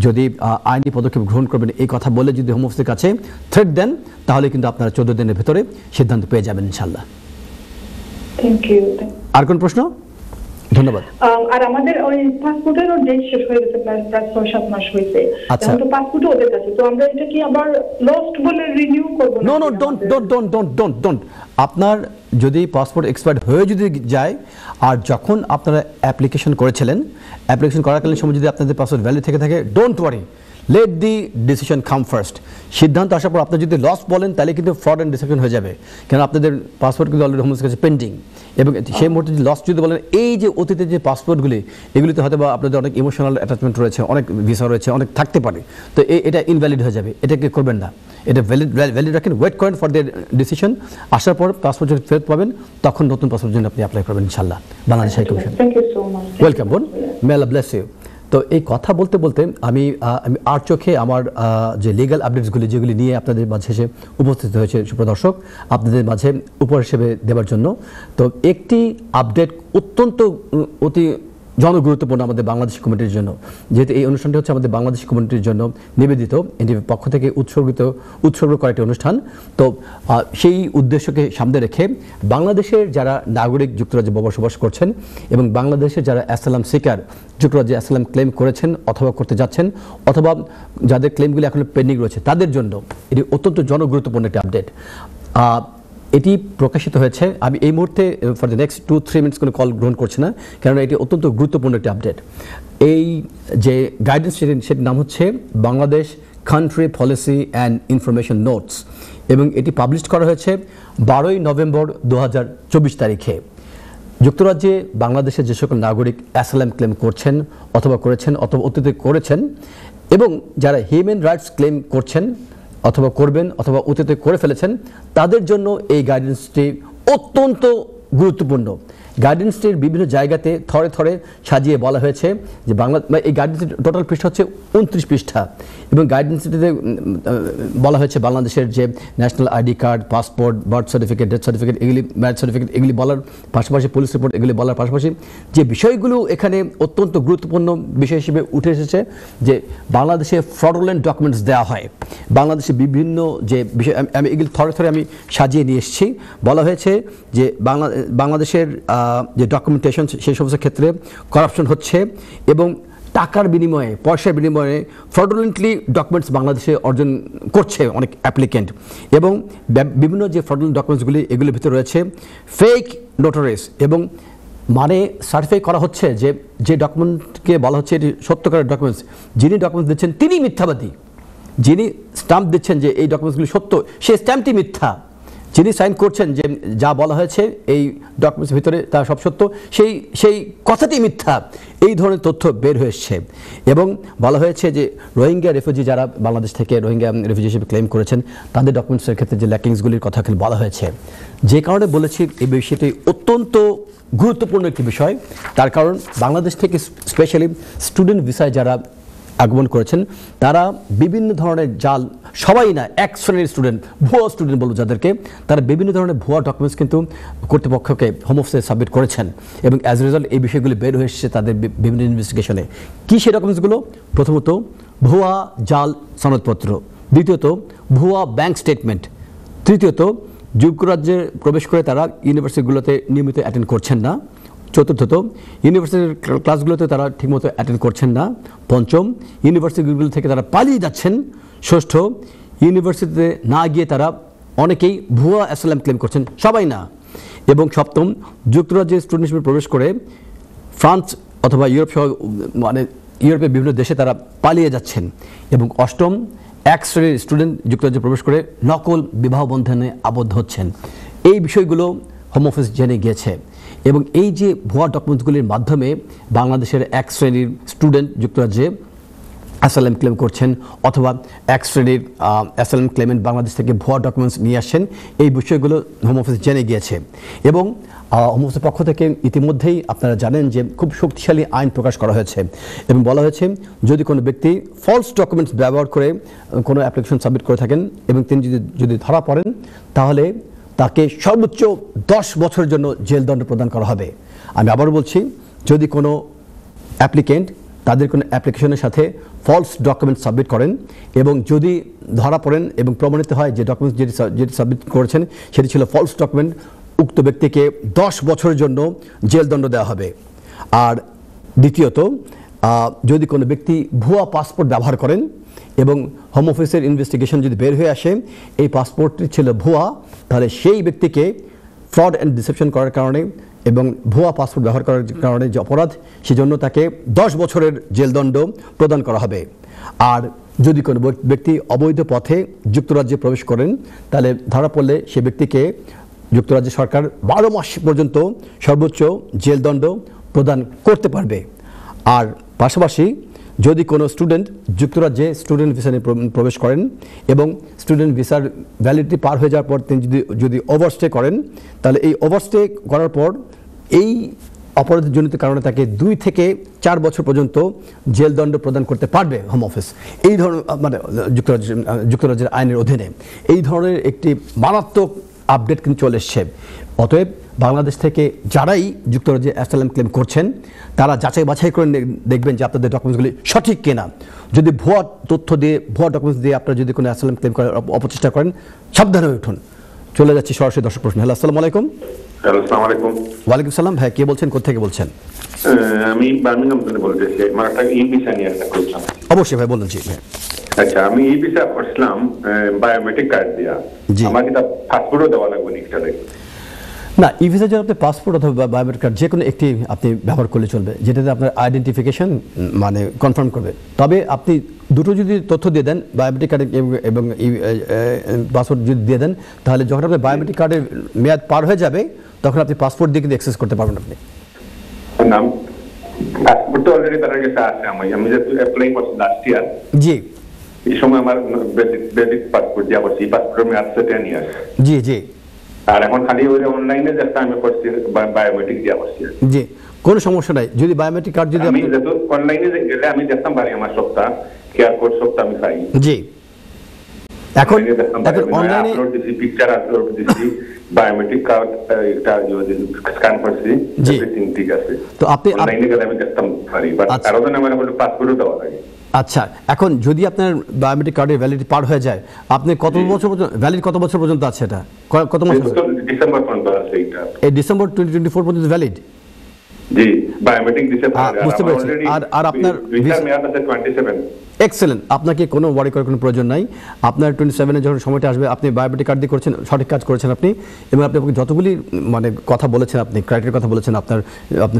যদি আইনি পদক্ষেপ গ্রহণ করবেন এই কথা বলে যদি হোম অফিসের কাছে থ্রেট দেন, তাহলে কিন্তু আপনারা 14 দিনের ভেতরে সিদ্ধান্ত পেয়ে যাবেন ইনশাআল্লাহ। Thank you. আর কোন প্রশ্ন? ধন্যবাদ। আর আমাদের ওই পাসপোর্টের ডেট শেষ হয়ে গেছে, প্রায় 6-7 মাস হয়েছে। আচ্ছা, তো পাসপোর্টও ওদের কাছে, তো আমরা এটা কি আবার লস্ট বলে রিনিউ করব না? No don't. আপনার যদি পাসপোর্ট এক্সপায়ার্ড হয়ে যদি যায়, আর যখন আপনারা অ্যাপ্লিকেশন করেছিলেন, অ্যাপ্লিকেশন করাকালীন সময় যদি আপনাদের পাসপোর্ট ভ্যালিড থেকে থাকে, don't worry, let the decision come first. সিদ্ধান্ত আসার পর আপনি যদি লস বলেন, তাহলে কিন্তু ফ্রড অ্যান্ড ডিসেপশন হয়ে যাবে, কারণ আপনাদের পাসপোর্ট কিন্তু অলরেডি হোম অফিসের কাছে পেন্ডিং। এবং সেই মুহূর্তে যদি লস যদি বলেন, এই যে অতীতে যে পাসপোর্টগুলি, এগুলিতে হয়তো বা আপনাদের অনেক ইমোশনাল অ্যাটাচমেন্ট রয়েছে, অনেক ভিসা রয়েছে, অনেক থাকতে পারে, তো এটা ইনভ্যালিড হয়ে যাবে। এটাকে করবেন না, এটা ভ্যালিড রাখেন, ওয়েট করেন ফর দেয়ার ডিসিশন। আসার পর পাসপোর্ট যখন ফেরত পাবেন, তখন নতুন পাসপোর্টের জন্য আপনি অ্যাপ্লাই করবেন ইনশাআল্লাহ Bangladesh high commission. Thank you so much. Welcome বোন, মে আল্লাহ ব্লেস ইউ। তো এই কথা বলতে বলতে আমি আর চোখে আমার যে লিগ্যাল আপডেটসগুলি যেগুলি নিয়ে আপনাদের মাঝে এসে উপস্থিত হয়েছে সুপ্রদর্শক, আপনাদের মাঝে উপহার হিসেবে দেওয়ার জন্য, তো একটি আপডেট অত্যন্ত অতি জনগুরুত্বপূর্ণ আমাদের বাংলাদেশ কমিউনিটির জন্য, যেহেতু এই অনুষ্ঠানটি হচ্ছে আমাদের বাংলাদেশ কমিউনিটির জন্য নিবেদিত, এনটিভির পক্ষ থেকে উৎসর্গ করা একটি অনুষ্ঠান। তো সেই উদ্দেশ্যকে সামনে রেখে বাংলাদেশের যারা নাগরিক যুক্তরাজ্যে বসবাস করছেন এবং বাংলাদেশের যারা অ্যাসাইলাম সিকার যুক্তরাজ্যে অ্যাসাইলাম ক্লেম করেছেন অথবা করতে যাচ্ছেন, অথবা যাদের ক্লেমগুলি এখন পেন্ডিং রয়েছে, তাদের জন্য এটি অত্যন্ত জনগুরুত্বপূর্ণ একটি আপডেট। এটি প্রকাশিত হয়েছে। আমি এই মুহূর্তে ফর দ্য নেক্সট 2-3 মিনিটস কোনো কল গ্রহণ করছি না, কারণ এটি অত্যন্ত গুরুত্বপূর্ণ একটি আপডেট। এই যে গাইডেন্স সেটির নাম হচ্ছে Bangladesh country policy and information notes, এবং এটি পাবলিশ করা হয়েছে 12ই নভেম্বর 2024 তারিখে। যুক্তরাজ্যে বাংলাদেশের যে সকল নাগরিক অ্যাসাইলাম ক্লেম করছেন অথবা করেছেন অথবা অতীতে করেছেন, এবং যারা হিউম্যান রাইটস ক্লেম করছেন অথবা করবেন অথবা অতীতে করে ফেলেছেন, তাদের জন্য এই গাইডেন্সটি অত্যন্ত গুরুত্বপূর্ণ। গাইডেন্সটির বিভিন্ন জায়গাতে থরে থরে সাজিয়ে বলা হয়েছে যে এই গাইডেন্সটির টোটাল পৃষ্ঠা হচ্ছে 29 পৃষ্ঠা, এবং গাইডেন্সটিতে বলা হয়েছে বাংলাদেশের যে national ID card, passport, birth certificate, death certificate, এগুলি ম্যারেজ সার্টিফিকেট, এগুলি বলার পাশাপাশি পুলিশ রিপোর্ট, এগুলি বলার পাশাপাশি যে বিষয়গুলো এখানে অত্যন্ত গুরুত্বপূর্ণ বিষয় হিসেবে উঠে এসেছে, যে বাংলাদেশে ফ্রডুলেন্ট ডকুমেন্টস দেওয়া হয়, বাংলাদেশে বিভিন্ন যে বিষয় আমি এগুলি থরে থরে আমি সাজিয়ে নিয়ে এসেছি। বলা হয়েছে যে বাংলাদেশের যে ডকুমেন্টেশন সেই সমস্ত ক্ষেত্রে করাপশন হচ্ছে, এবং টাকার বিনিময়ে, পয়সার বিনিময়ে ফ্রডুলেন্টলি ডকুমেন্টস বাংলাদেশে অর্জন করছে অনেক অ্যাপ্লিকেন্ট, এবং বিভিন্ন যে ফ্রডুলেন্ট ডকুমেন্টসগুলি এগুলির ভিতরে রয়েছে ফেক নোটারিস, এবং মানে সার্টিফাই করা হচ্ছে যে ডকুমেন্টকে বলা হচ্ছে এটি সত্যকারের ডকুমেন্টস, যিনি ডকুমেন্টস দিচ্ছেন তিনি মিথ্যাবাদী, যিনি স্ট্যাম্প দিচ্ছেন যে এই ডকুমেন্টসগুলি সত্য, সেই স্ট্যাম্পটি মিথ্যা, যিনি সাইন করছেন যে যা বলা হয়েছে এই ডকুমেন্টসের ভিতরে তা সব সত্য, সেই কথাটি মিথ্যা, এই ধরনের তথ্য বের হয়ে এসছে। এবং বলা হয়েছে যে রোহিঙ্গা রেফিউজি যারা বাংলাদেশ থেকে রোহিঙ্গা রেফিউজি হিসেবে ক্লেম করেছেন, তাদের ডকুমেন্টসের ক্ষেত্রে যে ল্যাকিংসগুলির কথা বলা হয়েছে। যে কারণে বলেছি এই বিষয়টি অত্যন্ত গুরুত্বপূর্ণ একটি বিষয়, তার কারণ বাংলাদেশ থেকে স্পেশালি স্টুডেন্ট ভিসায় যারা আগমন করেছেন তারা বিভিন্ন ধরনের জাল, সবাই না, এক শ্রেণীর স্টুডেন্ট, ভুয়া স্টুডেন্ট বলবো যাদেরকে, তারা বিভিন্ন ধরনের ভুয়া ডকুমেন্টস কিন্তু কর্তৃপক্ষকে হোম অফিসে সাবমিট করেছেন এবং অ্যাজ এ রেজাল্ট এই বিষয়গুলি বের হয়ে এসেছে তাদের বিভিন্ন ইনভেস্টিগেশনে। কী সেই ডকুমেন্টসগুলো? প্রথমত ভুয়া জাল সনদপত্র, দ্বিতীয়ত ভুয়া ব্যাংক স্টেটমেন্ট, তৃতীয়ত যুক্তরাজ্যে প্রবেশ করে তারা ইউনিভার্সিটিগুলোতে নিয়মিত অ্যাটেন্ড করছেন না, চতুর্থত ইউনিভার্সিটির ক্লাসগুলোতে তারা ঠিকমতো অ্যাটেন্ড করছেন না, পঞ্চম ইউনিভার্সিটিগুলো থেকে তারা পালিয়ে যাচ্ছেন, ষষ্ঠ ইউনিভার্সিটিতে না গিয়ে তারা অনেকেই ভুয়া অ্যাসাইলাম ক্লেম করছেন, সবাই না, এবং সপ্তম যুক্তরাজ্যে স্টুডেন্ট হিসেবে প্রবেশ করে ফ্রান্স অথবা ইউরোপ সহ মানে ইউরোপের বিভিন্ন দেশে তারা পালিয়ে যাচ্ছেন, এবং অষ্টম এক শ্রেণীর স্টুডেন্ট যুক্তরাজ্যে প্রবেশ করে নকল বিবাহ বন্ধনে আবদ্ধ হচ্ছেন। এই বিষয়গুলো হোম অফিস জেনে গিয়েছে এবং এই যে ভুয়া ডকুমেন্টসগুলির মাধ্যমে বাংলাদেশের এক শ্রেণীর স্টুডেন্ট যুক্তরাজ্যে অ্যাসাইলাম ক্লেম করছেন অথবা এক শ্রেণীর অ্যাসাইলাম ক্লেমেন্ট বাংলাদেশ থেকে ভুয়া ডকুমেন্টস নিয়ে আসছেন, এই বিষয়গুলো হোম অফিস জেনে গিয়েছে। এবং হোম অফিসের পক্ষ থেকে ইতিমধ্যেই আপনারা জানেন যে খুব শক্তিশালী আইন প্রকাশ করা হয়েছে এবং বলা হয়েছে যদি কোনো ব্যক্তি ফলস ডকুমেন্টস ব্যবহার করে কোনো অ্যাপ্লিকেশন সাবমিট করে থাকেন এবং তিনি যদি ধরা পড়েন তাহলে তাকে সর্বোচ্চ 10 বছরের জন্য জেলদণ্ড প্রদান করা হবে। আমি আবারও বলছি, যদি কোনো অ্যাপ্লিকেন্ট তাদের কোনো অ্যাপ্লিকেশনের সাথে ফলস ডকুমেন্ট সাবমিট করেন এবং যদি ধরা পড়েন এবং প্রমাণিত হয় যে ডকুমেন্টস যেটি সাবমিট করেছেন সেটি ছিল ফলস ডকুমেন্ট, উক্ত ব্যক্তিকে 10 বছরের জন্য জেলদণ্ড দেওয়া হবে। আর দ্বিতীয়ত যদি কোনো ব্যক্তি ভুয়া পাসপোর্ট ব্যবহার করেন এবং হোম অফিসের ইনভেস্টিগেশন যদি বের হয়ে আসে এই পাসপোর্টটি ছিল ভুয়া, তাহলে সেই ব্যক্তিকে ফ্রড অ্যান্ড ডিসেপশন করার কারণে এবং ভুয়া পাসপোর্ট ব্যবহার করার কারণে যে অপরাধ, সেজন্য তাকে 10 বছরের জেলদণ্ড প্রদান করা হবে। আর যদি কোনো ব্যক্তি অবৈধ পথে যুক্তরাজ্যে প্রবেশ করেন তাহলে ধরা পড়লে সে ব্যক্তিকে যুক্তরাজ্য সরকার 12 মাস পর্যন্ত সর্বোচ্চ জেলদণ্ড প্রদান করতে পারবে। আর পাশাপাশি যদি কোনো স্টুডেন্ট যুক্তরাজ্যে স্টুডেন্ট ভিসা নিয়ে প্রবেশ করেন এবং স্টুডেন্ট ভিসার ভ্যালিডিটি পার হয়ে যাওয়ার পর তিনি যদি ওভারস্টে করেন তাহলে এই ওভারস্টে করার পর এই অপরাধজনিত কারণে তাকে 2 থেকে 4 বছর পর্যন্ত জেলদণ্ড প্রদান করতে পারবে হোম অফিস, এই ধরনের মানে যুক্তরাজ্যের আইনের অধীনে। এই ধরনের একটি মারাত্মক আপডেট কিন্তু চলে এসছে। অতএব বাংলাদেশ থেকে যারাই যুক্তরাজ্যে অ্যাসাইলাম ক্লেম করছেন তারা যাচাই বাছাই করে দেখবেন যে আপনাদের ডকুমেন্টসগুলি সঠিক কিনা। যদি ভুয়া তথ্য দিয়ে ভুয়া ডকুমেন্টস দিয়ে আপনারা যদি কোনো অ্যাসাইলাম ক্লেম করার অপচেষ্টা করেন সাবধানে উঠুন। চলে যাচ্ছি সরাসরি দর্শক প্রশ্ন। হ্যালো, আসসালামু আলাইকুম। হ্যালো, আসসালামু আলাইকুম। ওয়ালাইকুম সালাম। ভাই কে বলছেন, কোথা থেকে বলছেন? আমি বার্মিংহাম থেকে বলতেছি। আমার একটা ই ভিসা নিয়ে একটা কোয়েশ্চন। অবশ্যই ভাই, বলুন। জি ভাই। আচ্ছা, আমি ই ভিসা করছিলাম বায়োমেট্রিক কার্ড দিয়া। আমার কি তা পাসপোর্টও দেওয়া লাগবে নাকি? না, ই ভিসার জন্য আপনি পাসপোর্ট অথবা বায়োমেট্রিক কার্ড যে কোনো একটি আপনি ব্যবহার করলে চলবে, যেটাতে আপনার আইডেন্টিফিকেশন মানে কনফার্ম করবে। তবে আপনি দুটো যদি তথ্য দিয়ে দেন, বায়োমেট্রিক কার্ড এবং পাসপোর্ট যদি দিয়ে দেন, তাহলে যখন আপনার বায়োমেট্রিক কার্ডের মেয়াদ পার হয়ে যাবে তখন আপনি পাসপোর্ট দিয়ে কিন্তু অ্যাক্সেস করতে পারবেন। আপনি নাম পাসপোর্ট তো অলরেডি তার কাছে আছে। আমি যে অ্যাপ্লাই করছি লাস্ট ইয়ার, জি, এই সময় আমার বেসিক পাসপোর্ট দেওয়া করছি। পাসপোর্টের মেয়াদ 10 ইয়ার। জি জি। আর এখন খালি ওই অনলাইনে যেটা আমি করছি বায়োমেট্রিক দেওয়া করছি। জি, কোনো সমস্যা নাই। যদি বায়োমেট্রিক কার্ড যদি আমি যেহেতু অনলাইনে গেলে আমি দেখতাম পারি আমার সপ্তাহ কেয়ার কোড সপ্তাহ আমি পাই। জি, এখন অনলাইনে আপলোড দিছি, পিকচার আপলোড দিছি, বায়োমেট্রিক কার্ড এটা যদি স্ক্যান করছি, এভরিথিং ঠিক আছে। তো আপনি অনলাইনে গেলে আমি দেখতাম পারি, বাট আরো তো আমার পাসপোর্টও দেওয়া লাগে। আচ্ছা, এখন যদি আপনার বায়োমেট্রিক কার্ডের ভ্যালিডিটি পার হয়ে যায়, আপনি কত বছর পর্যন্ত ভ্যালিড, কত বছর পর্যন্ত আছে এটা? কত মাস? ডিসেম্বর পর্যন্ত আছে এটা। এই ডিসেম্বর 2024 পর্যন্ত ভ্যালিড? জি, বায়োমেট্রিক দিতে পারে। বুঝতে পেরেছি। আর আপনার ভিসার মেয়াদ আছে 27। এক্সেলেন্ট। আপনাকে কোনো ওয়ারি করার কোনো প্রয়োজন নাই। আপনার 27-এ যখন সময়টা আসবে, আপনি বায়োমেট্রিক কার্ড দিয়ে করেছেন, সঠিক কাজ করেছেন আপনি, এবং আপনি যতগুলি মানে কথা বলেছেন, আপনি ক্রাইটেরিয়ার কথা বলেছেন, আপনার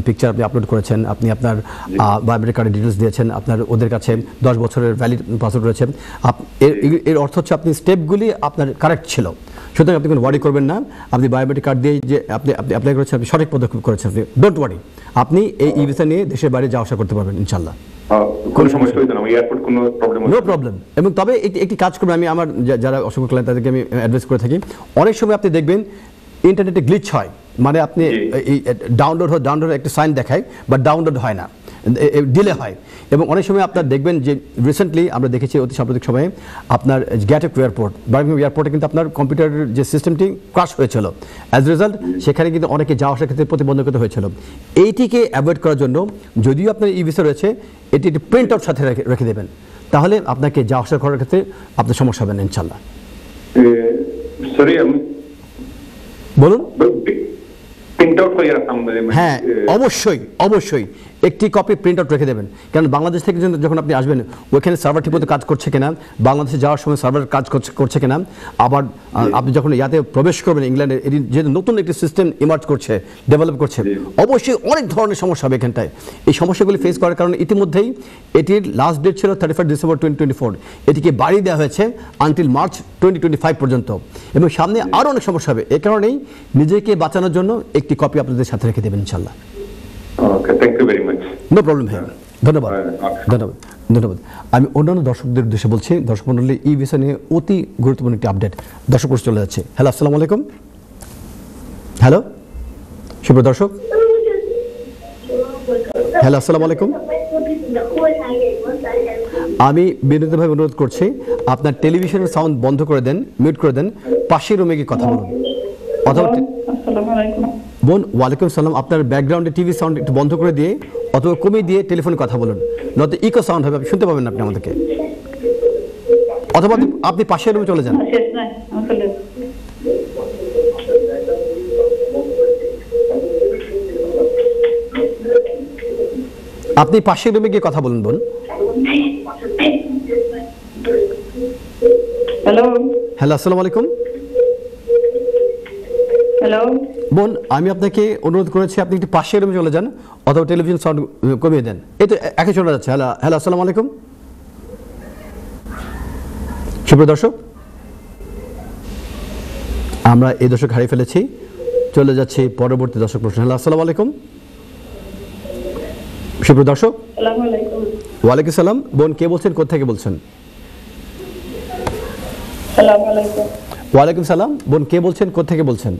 পিকচার আপনি আপলোড করেছেন, আপনি আপনার বায়োমেট্রিক কার্ডের ডিটেলস দিয়েছেন, আপনার ওদের কাছে 10 বছরের ভ্যালিড পাসওয়ার্ড রয়েছে। এর অর্থ হচ্ছে আপনি স্টেপগুলি আপনার কারেক্ট ছিল, সুতরাং আপনি কোনো ওয়ারি করবেন না। আপনি বায়োমেট্রিক কার্ড দিয়ে যে আপনি অ্যাপ্লাই করেছেন, আপনি সঠিক পদক্ষেপ করেছেন, আপনি ডোন্ট ওয়ারি। আপনি এই ই ভিসা নিয়ে দেশের বাইরে যাওয়া আসা করতে পারবেন ইনশাল্লাহ। কোনো সমস্যা হইতো না, এয়ারপোর্ট কোনো প্রবলেম নো প্রবলেম। এবং তবে একটি কাজ করবেন, আমি আমার যারা অসংখ্য ক্লায়েন্ট তাদেরকে আমি অ্যাডভাইস করে থাকি, অনেক সময় আপনি দেখবেন ইন্টারনেটে গ্লিচ হয়, মানে আপনি এই ডাউনলোড একটা সাইন দেখায় বাট ডাউনলোড হয় না। ডিলে হয়। এবং অনেক সময় আপনার দেখবেন যে রিসেন্টলি আমরা দেখেছি অতি সাম্প্রতিক সময়ে আপনার গ্যাটক এয়ারপোর্ট, বার্মিংহাম এয়ারপোর্টে কিন্তু আপনার কম্পিউটারের যে সিস্টেমটি ক্রাশ হয়েছিল, অ্যাজ রেজাল্ট সেখানে কিন্তু অনেকে যাওয়া আসার ক্ষেত্রে প্রতিবন্ধকতা হয়েছিল। এইটিকে অ্যাভয়েড করার জন্য যদিও আপনার ই ভিসা রয়েছে, এটি একটি প্রিন্ট আউট সাথে রেখে দেবেন, তাহলে আপনাকে যাওয়া আসা করার ক্ষেত্রে আপনার সমস্যা হবে না ইনশাল্লাহ। সরি, আমি বলুন। প্রিন্ট আউট করে রাখতাম। হ্যাঁ, অবশ্যই অবশ্যই একটি কপি প্রিন্ট আউট রেখে দেবেন, কারণ বাংলাদেশ থেকে যখন আপনি আসবেন ওইখানে সার্ভার ঠিকমতো কাজ করছে কিনা, বাংলাদেশে যাওয়ার সময় সার্ভার কাজ করছে কিনা, আবার আপনি যখন ইয়াতে প্রবেশ করবেন ইংল্যান্ডে, এটি যেহেতু নতুন একটি সিস্টেম ইমার্জ করছে, ডেভেলপ করছে, অবশ্যই অনেক ধরনের সমস্যা হবে এখানটায়। এই সমস্যাগুলি ফেস করার কারণে ইতিমধ্যেই এটির লাস্ট ডেট ছিল 31 ডিসেম্বর 2024, এটিকে বাড়িয়ে দেওয়া হয়েছে আনটিল মার্চ 2025 পর্যন্ত, এবং সামনে আরও অনেক সমস্যা হবে। এ কারণেই নিজেকে বাঁচানোর জন্য একটি কপি আপনাদের সাথে রেখে দেবেন ইনশাল্লাহ। Okay, thank you very much. No problem ভাই, ধন্যবাদ ধন্যবাদ ধন্যবাদ। আমি অন্যান্য দর্শকদের উদ্দেশ্যে বলছি, দর্শক মণ্ডলী ই ভিসা নিয়ে অতি গুরুত্বপূর্ণ একটি আপডেট দর্শক চলে যাচ্ছে। হ্যালো, আসসালামু আলাইকুম। হ্যালো শুভ দর্শক, হ্যালো আসসালামু আলাইকুম। আমি বিনীতভাবে অনুরোধ করছি আপনার টেলিভিশনের সাউন্ড বন্ধ করে দেন, মিউট করে দেন, পাশের রুমে গিয়ে কথা বলুন। অথবা বোন, ওয়ালাইকুম সালাম, আপনার ব্যাকগ্রাউন্ডে টিভি সাউন্ড একটু বন্ধ করে দিয়ে অথবা কমিয়ে দিয়ে টেলিফোনে কথা বলুন, নয়তো ইকো সাউন্ড হবে, আপনি শুনতে পাবেন না আপনি আমাদেরকে। অথবা আপনি পাশের রুমে চলে যান। আপনি পাশের রুমে গিয়ে কথা বলুন বোন। হ্যালো হ্যালো, আসসালামু আলাইকুম। হ্যালো বোন, আমি আপনাকে অনুরোধ করেছি আপনি একটু পাশের রুমে চলে যান অথবা টেলিভিশন সাউন্ড কমিয়ে দেন। এই তো একই শোনা যাচ্ছে। হ্যালো হ্যালো, আসসালামু আলাইকুম। সুপ্রিয় দর্শক, আমরা এই দর্শক হারিয়ে ফেলেছি, চলে যাচ্ছি পরবর্তী দর্শক প্রশ্ন। হ্যালো, আসসালামু আলাইকুম। সুপ্রিয় দর্শক, ওয়ালাইকুম সালাম। বোন, কে বলছেন, কোথা থেকে বলছেন? ওয়ালাইকুম সালাম। বোন, কে বলছেন, কোথা থেকে বলছেন?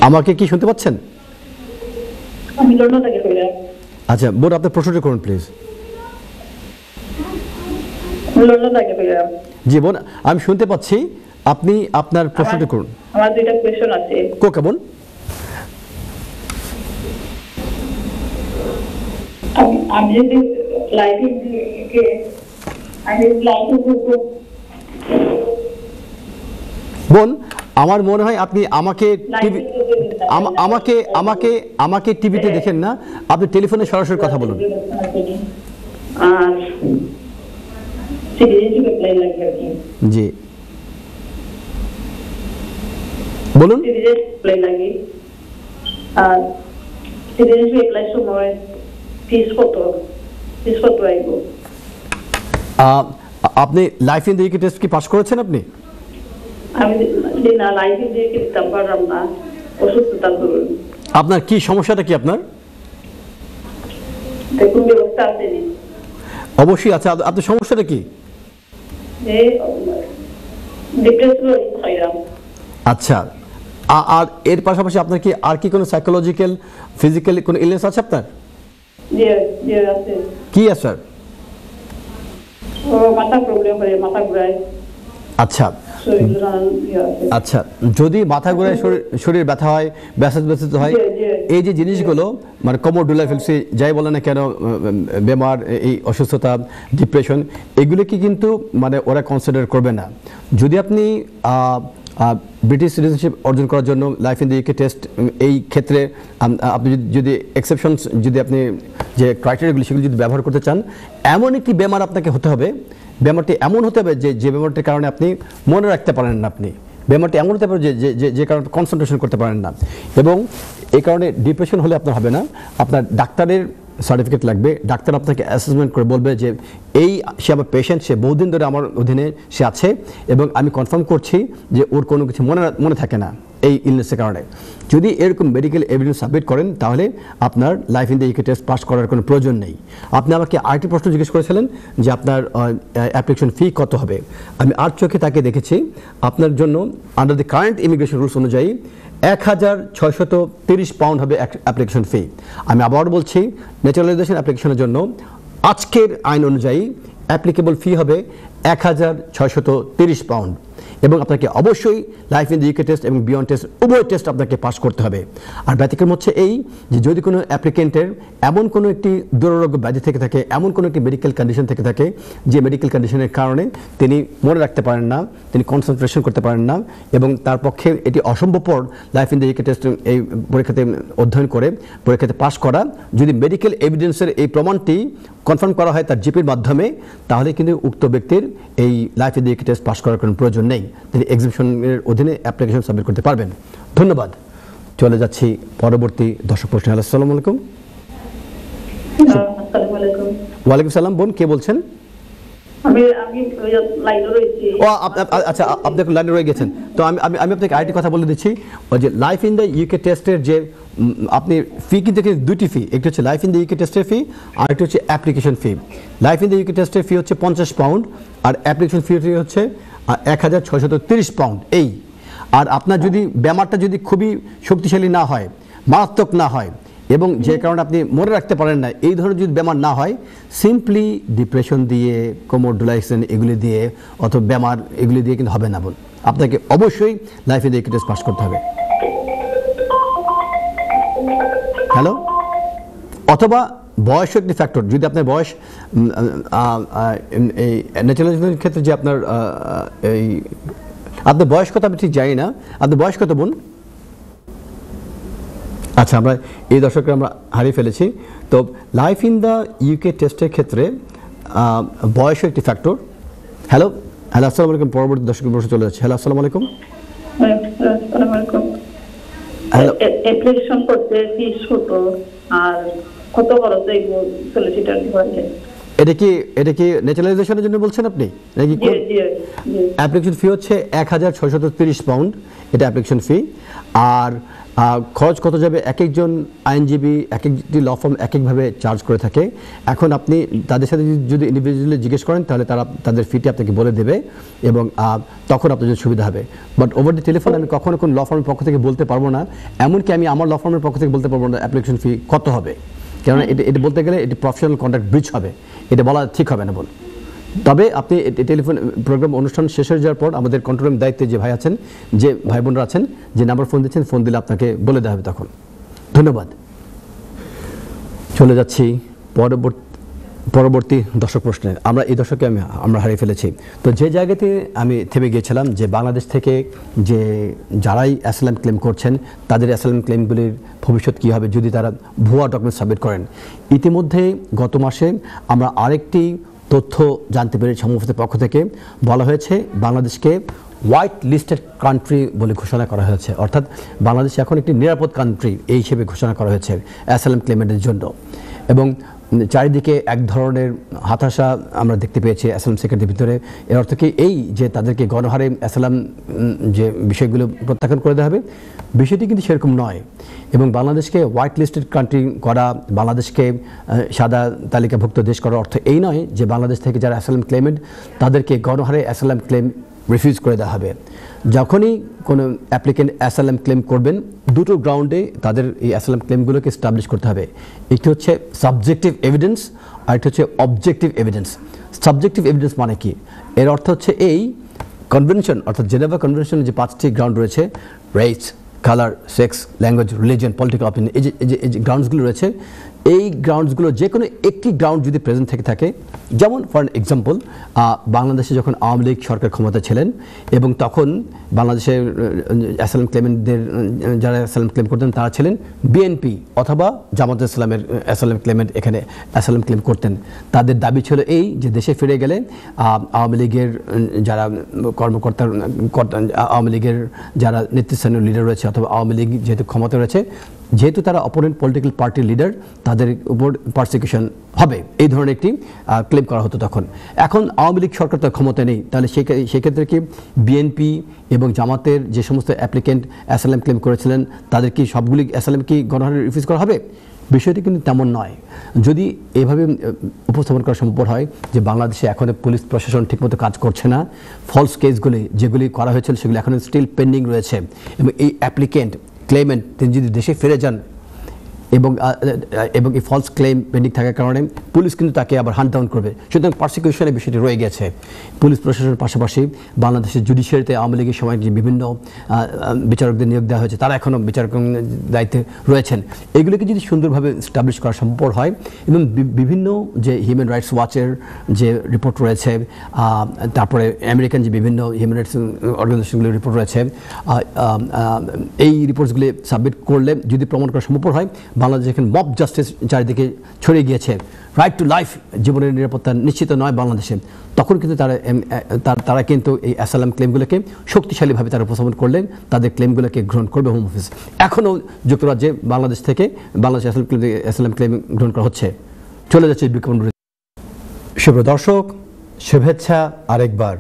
আমাকে কি শুনতে পাচ্ছেন? আচ্ছা বোন, আপনার প্রশ্নটি করুন প্লিজ। জি বোন, আমি শুনতে পাচ্ছি, আপনি আপনার প্রশ্নটি করুন। আমার দুইটা কোশ্চেন আছে। কোকা বোন? আমি যদি লাইফে বোন, আমার মনে হয় আপনি আমাকে আমাকে আমাকে টিভিতে দেখেন না, আপনি টেলিফোনে সরাসরি কথা বলুন। জি বলুন। আপনি life in the UK test কি পাস করেছেন আপনি? আপনার কি সমস্যাটা কি আপনার? অবশ্যই আছে, আপনার সমস্যাটা কি? আচ্ছা, আর এর পাশাপাশি আপনার কি আর কি কোনো সাইকোলজিক্যাল ফিজিক্যাল কোনো ইলনেস আছে আপনার? কি আছে স্যার? মাথা প্রবলেম হয়, মাথা ঘোরায়। আচ্ছা আচ্ছা, যদি মাথা ঘোরায়, শরীর ব্যথা হয়, ব্যথিত হয়, এই যে জিনিসগুলো মানে কোমোডুলাফিলসি যাই বলে না কেন, বেমার, এই অসুস্থতা, ডিপ্রেশন, এগুলোকে কিন্তু মানে ওরা কনসিডার করবে না। যদি আপনি ব্রিটিশ সিটিজেনশিপ অর্জন করার জন্য life in the UK test, এই ক্ষেত্রে আপনি যদি এক্সেপশনস, যদি আপনি যে ক্রাইটেরিয়াগুলি সেগুলি যদি ব্যবহার করতে চান, এমন একটি বেমার আপনাকে হতে হবে, বেমারটি এমন হতে হবে যে বেমারটির কারণে আপনি মনে রাখতে পারেন না, আপনি বেমারটি এমন হতে পারে যে কারণে কনসেন্ট্রেশন করতে পারেন না, এবং এই কারণে ডিপ্রেশন হলে আপনার হবে না। আপনার ডাক্তারের সার্টিফিকেট লাগবে, ডাক্তার আপনাকে অ্যাসেসমেন্ট করে বলবে যে সে আমার পেশেন্ট, সে বহুদিন ধরে আমার অধীনে সে আছে এবং আমি কনফার্ম করছি যে ওর কোনো কিছু মনে থাকে না, এই ইলনেসের কারণে। যদি এরকম মেডিকেল এভিডেন্স সাবমিট করেন তাহলে আপনার life in the UK test pass করার কোনো প্রয়োজন নেই। আপনি আমাকে আরেকটি প্রশ্ন জিজ্ঞেস করেছিলেন যে আপনার অ্যাপ্লিকেশন ফি কত হবে। আমি আর চোখে তাকে দেখেছি আপনার জন্য under the current immigration rules অনুযায়ী ১,৬৩০ পাউন্ড হবে অ্যাপ্লিকেশন ফি। আমি আবার বলছি, ন্যাচারালাইজেশন অ্যাপ্লিকেশনের জন্য আজকের আইন অনুযায়ী অ্যাপ্লিকেবল ফি হবে ১,৬৩০ পাউন্ড এবং আপনাকে অবশ্যই life in the UK test এবং বিয়ন্ড টেস্ট উভয় টেস্ট আপনাকে পাস করতে হবে। আর ব্যতিক্রম হচ্ছে এই যে যদি কোনো অ্যাপ্লিকেন্টের এমন কোনো একটি দুরারোগ্য ব্যাধি থেকে থাকে, এমন কোনো একটি মেডিকেল কন্ডিশন থেকে থাকে যে মেডিকেল কন্ডিশনের কারণে তিনি মনে রাখতে পারেন না, তিনি কনসেন্ট্রেশন করতে পারেন না এবং তার পক্ষে এটি অসম্ভবপর life in the UK test এই পরীক্ষাতে অধ্যয়ন করে পরীক্ষাতে পাস করা, যদি মেডিকেল এভিডেন্সের এই প্রমাণটি কনফার্ম করা হয় তার জিপির মাধ্যমে, তাহলে কিন্তু উক্ত ব্যক্তির এই life in the UK test pass করার কোনো প্রয়োজন নেই, তিনি এক্সামিশনের অধীনে অ্যাপ্লিকেশন সাবমিট করতে পারবেন। ধন্যবাদ। চলে যাচ্ছি পরবর্তী দর্শক প্রশ্নে। আসসালামু আলাইকুম। আসসালামু আলাইকুম। ওয়ালাইকুম সালাম। বোন, কে বলছেন? আমি লাইনে রয়েছি। ও আচ্ছা, আপনি লাইনে রয়ে গেছেন। তো আমি আপনাকে আরেকটি কথা বলে দিচ্ছি, ওই যে লাইফ ইন দ্য ইউকে টেস্টের যে আপনি ফি কিন্তু দুইটি ফি, একটি হচ্ছে লাইফ ইন দ্য ইউকে টেস্টের ফি আর একটি হচ্ছে application fee. Life in the UK টেস্টের ফি হচ্ছে 50 পাউন্ড আর অ্যাপ্লিকেশন ফি হচ্ছে ১,৬৩০ পাউন্ড। এই আর আপনার যদি ব্যামারটা যদি খুবই শক্তিশালী না হয়, মারাত্মক না হয় এবং যে কারণে আপনি মনে রাখতে পারেন না, এই ধরনের যদি ব্যামার না হয়, সিম্পলি ডিপ্রেশন দিয়ে, কোমর ডোলাইসেন এগুলি দিয়ে অথবা ব্যামার এগুলি দিয়ে কিন্তু হবে না। বল, আপনাকে অবশ্যই life in the UK test pass করতে হবে। হ্যালো, অথবা বয়স একটি ফ্যাক্টর। যদি আপনার বয়স এই ন্যাচারালাইজেশনের ক্ষেত্রে যে আপনার এই আপনার বয়স কত আমি ঠিক জানি না, আপনার বয়স কত বোন? আচ্ছা, আমরা এই দর্শকরা আমরা হারিয়ে ফেলেছি। তো লাইফ ইন দ্য ইউকে টেস্টের ক্ষেত্রে বয়সও একটি ফ্যাক্টর। হ্যালো হ্যালো, আসসালামু আলাইকুম। পরবর্তী দর্শকের প্রশ্ন চলে যাচ্ছে। হ্যালো, আসসালামু আলাইকুম। আসসালামু আলাইকুম। অ্যাপ্লিকেশন করতে ফিস কত আর কত খরচ সলিসিটার ডিপার্টমেন্ট? এটা কি ন্যাচারালাইজেশনের জন্য বলছেন আপনি নাকি? অ্যাপ্লিকেশন ফি হচ্ছে ১,৬৩০ পাউন্ড, এটা অ্যাপ্লিকেশন ফি। আর খরচ কত যাবে, এক একজন আইনজীবী এক একটি ল ফার্ম এক একভাবে চার্জ করে থাকে। এখন আপনি তাদের সাথে যদি ইন্ডিভিজুয়ালি জিজ্ঞেস করেন তাহলে তারা তাদের ফিটি আপনাকে বলে দেবে এবং তখন আপনার জন্য সুবিধা হবে। বাট ওভার দ্য টেলিফোন আমি কখনো কোন ল ফার্মের পক্ষ থেকে বলতে পারবো না, এমনকি আমি আমার ল ফার্মের পক্ষ থেকে বলতে পারবো না অ্যাপ্লিকেশন ফি কত হবে, কেননা এটা বলতে গেলে এটি প্রফেশনাল কন্ট্রাক্ট ব্রিচ হবে, এটা বলা ঠিক হবে না। বল, তবে আপনি টেলিফোন প্রোগ্রাম অনুষ্ঠান শেষ হয়ে যাওয়ার পর আমাদের কন্ট্রোল রুম দায়িত্বে যে ভাই আছেন, যে ভাই বোনরা আছেন, যে নাম্বার ফোন দিচ্ছেন, ফোন দিলে আপনাকে বলে দেওয়া হবে তখন। ধন্যবাদ। চলে যাচ্ছি পরবর্তী দর্শক প্রশ্নে। আমরা এই দর্শকে আমরা হারিয়ে ফেলেছি। তো যে জায়গাতে আমি থেমে গিয়েছিলাম যে বাংলাদেশ থেকে যে যারাই অ্যাসাইলাম ক্লেম করছেন তাদের অ্যাসাইলাম ক্লেমগুলির ভবিষ্যৎ কী হবে যদি তারা ভুয়া ডকুমেন্ট সাবমিট করেন। ইতিমধ্যে গত মাসে আমরা আরেকটি তথ্য জানতে পেরে সংস্থার পক্ষ থেকে বলা হয়েছে বাংলাদেশকে হোয়াইট লিস্টেড কান্ট্রি বলে ঘোষণা করা হয়েছে, অর্থাৎ বাংলাদেশ এখন একটি নিরাপদ কান্ট্রি এই হিসেবে ঘোষণা করা হয়েছে অ্যাসাইলাম ক্লেমেন্টের জন্য। এবং চারিদিকে এক ধরনের হতাশা আমরা দেখতে পেয়েছি অ্যাসাইলাম সেক্রেটারির ভিতরে। এর অর্থ কি এই যে তাদেরকে গণহারে অ্যাসাইলাম যে বিষয়গুলো প্রত্যাখ্যান করে দেওয়া হবে, বিষয়টি কিন্তু সেরকম নয়। এবং বাংলাদেশকে হোয়াইট লিস্টেড কান্ট্রি করা, বাংলাদেশকে সাদা তালিকাভুক্ত দেশ করার অর্থ এই নয় যে বাংলাদেশ থেকে যারা অ্যাসাইলাম ক্লেমেন্ট তাদেরকে গণহারে অ্যাসাইলাম ক্লেম রিফিউজ করে দেওয়া হবে। যখনই কোনো অ্যাপ্লিকেন্ট অ্যাসাইলাম ক্লেম করবেন, দুটো গ্রাউন্ডে তাদের এই অ্যাসাইলাম ক্লেমগুলোকে এস্টাবলিশ করতে হবে। একটি হচ্ছে সাবজেক্টিভ এভিডেন্স আর একটি হচ্ছে অবজেক্টিভ এভিডেন্স। সাবজেক্টিভ এভিডেন্স মানে কি? এর অর্থ হচ্ছে এই কনভেনশন অর্থাৎ জেনেভা কনভেনশনের যে 5টি গ্রাউন্ড রয়েছে, race, colour, sex, language, religion, political opinion, এই যে গ্রাউন্ডসগুলো রয়েছে, এই গ্রাউন্ডসগুলো যে কোনো একটি গ্রাউন্ড যদি প্রেজেন্ট থেকে থাকে, যেমন ফর এক্সাম্পল বাংলাদেশে যখন আওয়ামী লীগ সরকার ক্ষমতা ছিলেন এবং তখন বাংলাদেশের অ্যাসাইলাম ক্লেমেন্টদের যারা অ্যাসাইলাম ক্লেম করতেন তারা ছিলেন বিএনপি অথবা জামাত ইসলামের অ্যাসাইলাম ক্লেমেন্ট এখানে অ্যাসাইলাম ক্লেম করতেন। তাদের দাবি ছিল এই যে দেশে ফিরে গেলে আওয়ামী লীগের যারা আওয়ামী লীগের যারা নেতৃস্থানীয় লিডার রয়েছে অথবা আওয়ামী লীগ যেহেতু ক্ষমতা রয়েছে যেহেতু তারা অপোনেন্ট পলিটিক্যাল পার্টির লিডার, তাদের উপর পারসিকিউশন হবে, এই ধরনের একটি ক্লেম করা হতো তখন। এখন আওয়ামী লীগ সরকার তার ক্ষমতা নেই, তাহলে সেক্ষেত্রে কি বিএনপি এবং জামাতের যে সমস্ত অ্যাপ্লিকেন্ট অ্যাসাইলাম ক্লেম করেছিলেন তাদের কি সবগুলি অ্যাসাইলাম কি গণহারে রিফিউজ করা হবে? বিষয়টি কিন্তু তেমন নয়। যদি এভাবে উপস্থাপন করা সম্ভব হয় যে বাংলাদেশে এখনও পুলিশ প্রশাসন ঠিকমতো কাজ করছে না, ফলস কেসগুলি যেগুলি করা হয়েছিল সেগুলি এখনও স্টিল পেন্ডিং রয়েছে, এবং এই অ্যাপ্লিকেন্ট ক্লেমেন্ট তিনি যদি দেশে ফিরে যান এবং এই ফলস ক্লেম পেন্ডিং থাকার কারণে পুলিশ কিন্তু তাকে আবার হান্ট ডাউন করবে, সুতরাং পারসিকিউশনের বিষয়টি রয়ে গেছে। পুলিশ প্রশাসনের পাশাপাশি বাংলাদেশের জুডিশিয়ারিতে আওয়ামী লীগের সময় যে বিভিন্ন বিচারকদের নিয়োগ দেওয়া হয়েছে তারা এখনও বিচারক দায়িত্বে রয়েছেন। এগুলোকে যদি সুন্দরভাবে এস্টাবলিশ করা সম্ভব হয় এবং বিভিন্ন যে হিউম্যান রাইটস ওয়াচের যে রিপোর্ট রয়েছে, তারপরে আমেরিকান যে বিভিন্ন হিউম্যান রাইটস অর্গানাইজেশনগুলির রিপোর্ট রয়েছে, এই রিপোর্টসগুলি সাবমিট করলে যদি প্রমাণ করা সম্ভব হয় বাংলাদেশ এখানে মব জাস্টিস চারিদিকে ছড়িয়ে গিয়েছে, রাইট টু লাইফ, জীবনের নিরাপত্তা নিশ্চিত নয় বাংলাদেশে, তখন কিন্তু তারা কিন্তু এই অ্যাসাইলাম ক্লেমগুলোকে শক্তিশালীভাবে তারা উপস্থাপন করলেন, তাদের ক্লেমগুলোকে গ্রহণ করবে হোম অফিস। এখনও যুক্তরাজ্যে বাংলাদেশ থেকে বাংলাদেশ অ্যাসাইলাম ক্লেম গ্রহণ করা হচ্ছে, চলে যাচ্ছে বিজ্ঞাপন বিরতি। সুপ্রিয় দর্শক, শুভেচ্ছা আরেকবার।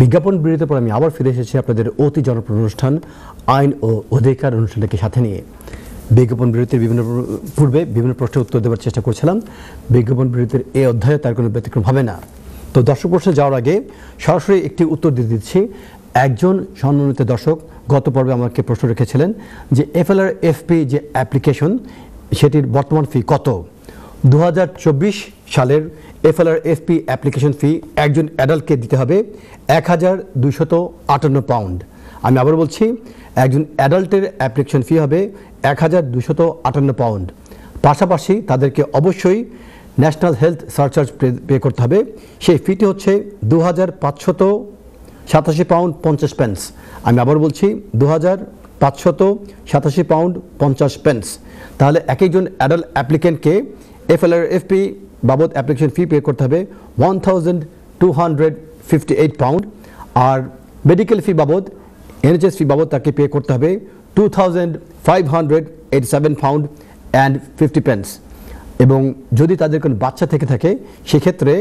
বিজ্ঞাপন বিরতির পর আমি আবার ফিরে এসেছি আপনাদের অতি জনপ্রিয় অনুষ্ঠান আইন ও অধিকার অনুষ্ঠানটাকে সাথে নিয়ে। বিজ্ঞাপন বিরতির পূর্বে বিভিন্ন প্রশ্নের উত্তর দেওয়ার চেষ্টা করছিলাম। বিজ্ঞাপন বিরতির এই অধ্যায়ে তার কোনো ব্যতিক্রম হবে না। তো দর্শক প্রশ্নে যাওয়ার আগে সরাসরি একটি উত্তর দিয়ে দিচ্ছি। একজন সম্মানিত দর্শক গত পর্বে আমাকে প্রশ্ন রেখেছিলেন যে FLRFP যে অ্যাপ্লিকেশন সেটির বর্তমান ফি কত। 2024 সালের FLRFP অ্যাপ্লিকেশন ফি একজন অ্যাডাল্টকে দিতে হবে 1258 পাউন্ড। আমি আবার বলছি, একজন অ্যাডাল্টের অ্যাপ্লিকেশন ফি হবে 1258 পাউন্ড। পাশাপাশি তাদেরকে অবশ্যই ন্যাশনাল হেলথ সারচার্জ পে করতে হবে। সেই ফিটি হচ্ছে 2587 পাউন্ড 50 পেন্স। আমি আবার বলছি 2587 পাউন্ড 50 পেন্স। তাহলে এক একজন অ্যাডাল্ট অ্যাপ্লিকেন্টকে FLRFP বাবদ অ্যাপ্লিকেশন ফি পে করতে হবে 1258 পাউন্ড। আর মেডিকেল ফি বাবদ, NHS ফি বাবদ তাকে পে করতে হবে 2587 পাউন্ড অ্যান্ড 50 পেন্স। এবং যদি তাদের কোনো বাচ্চা থেকে থাকে সেক্ষেত্রে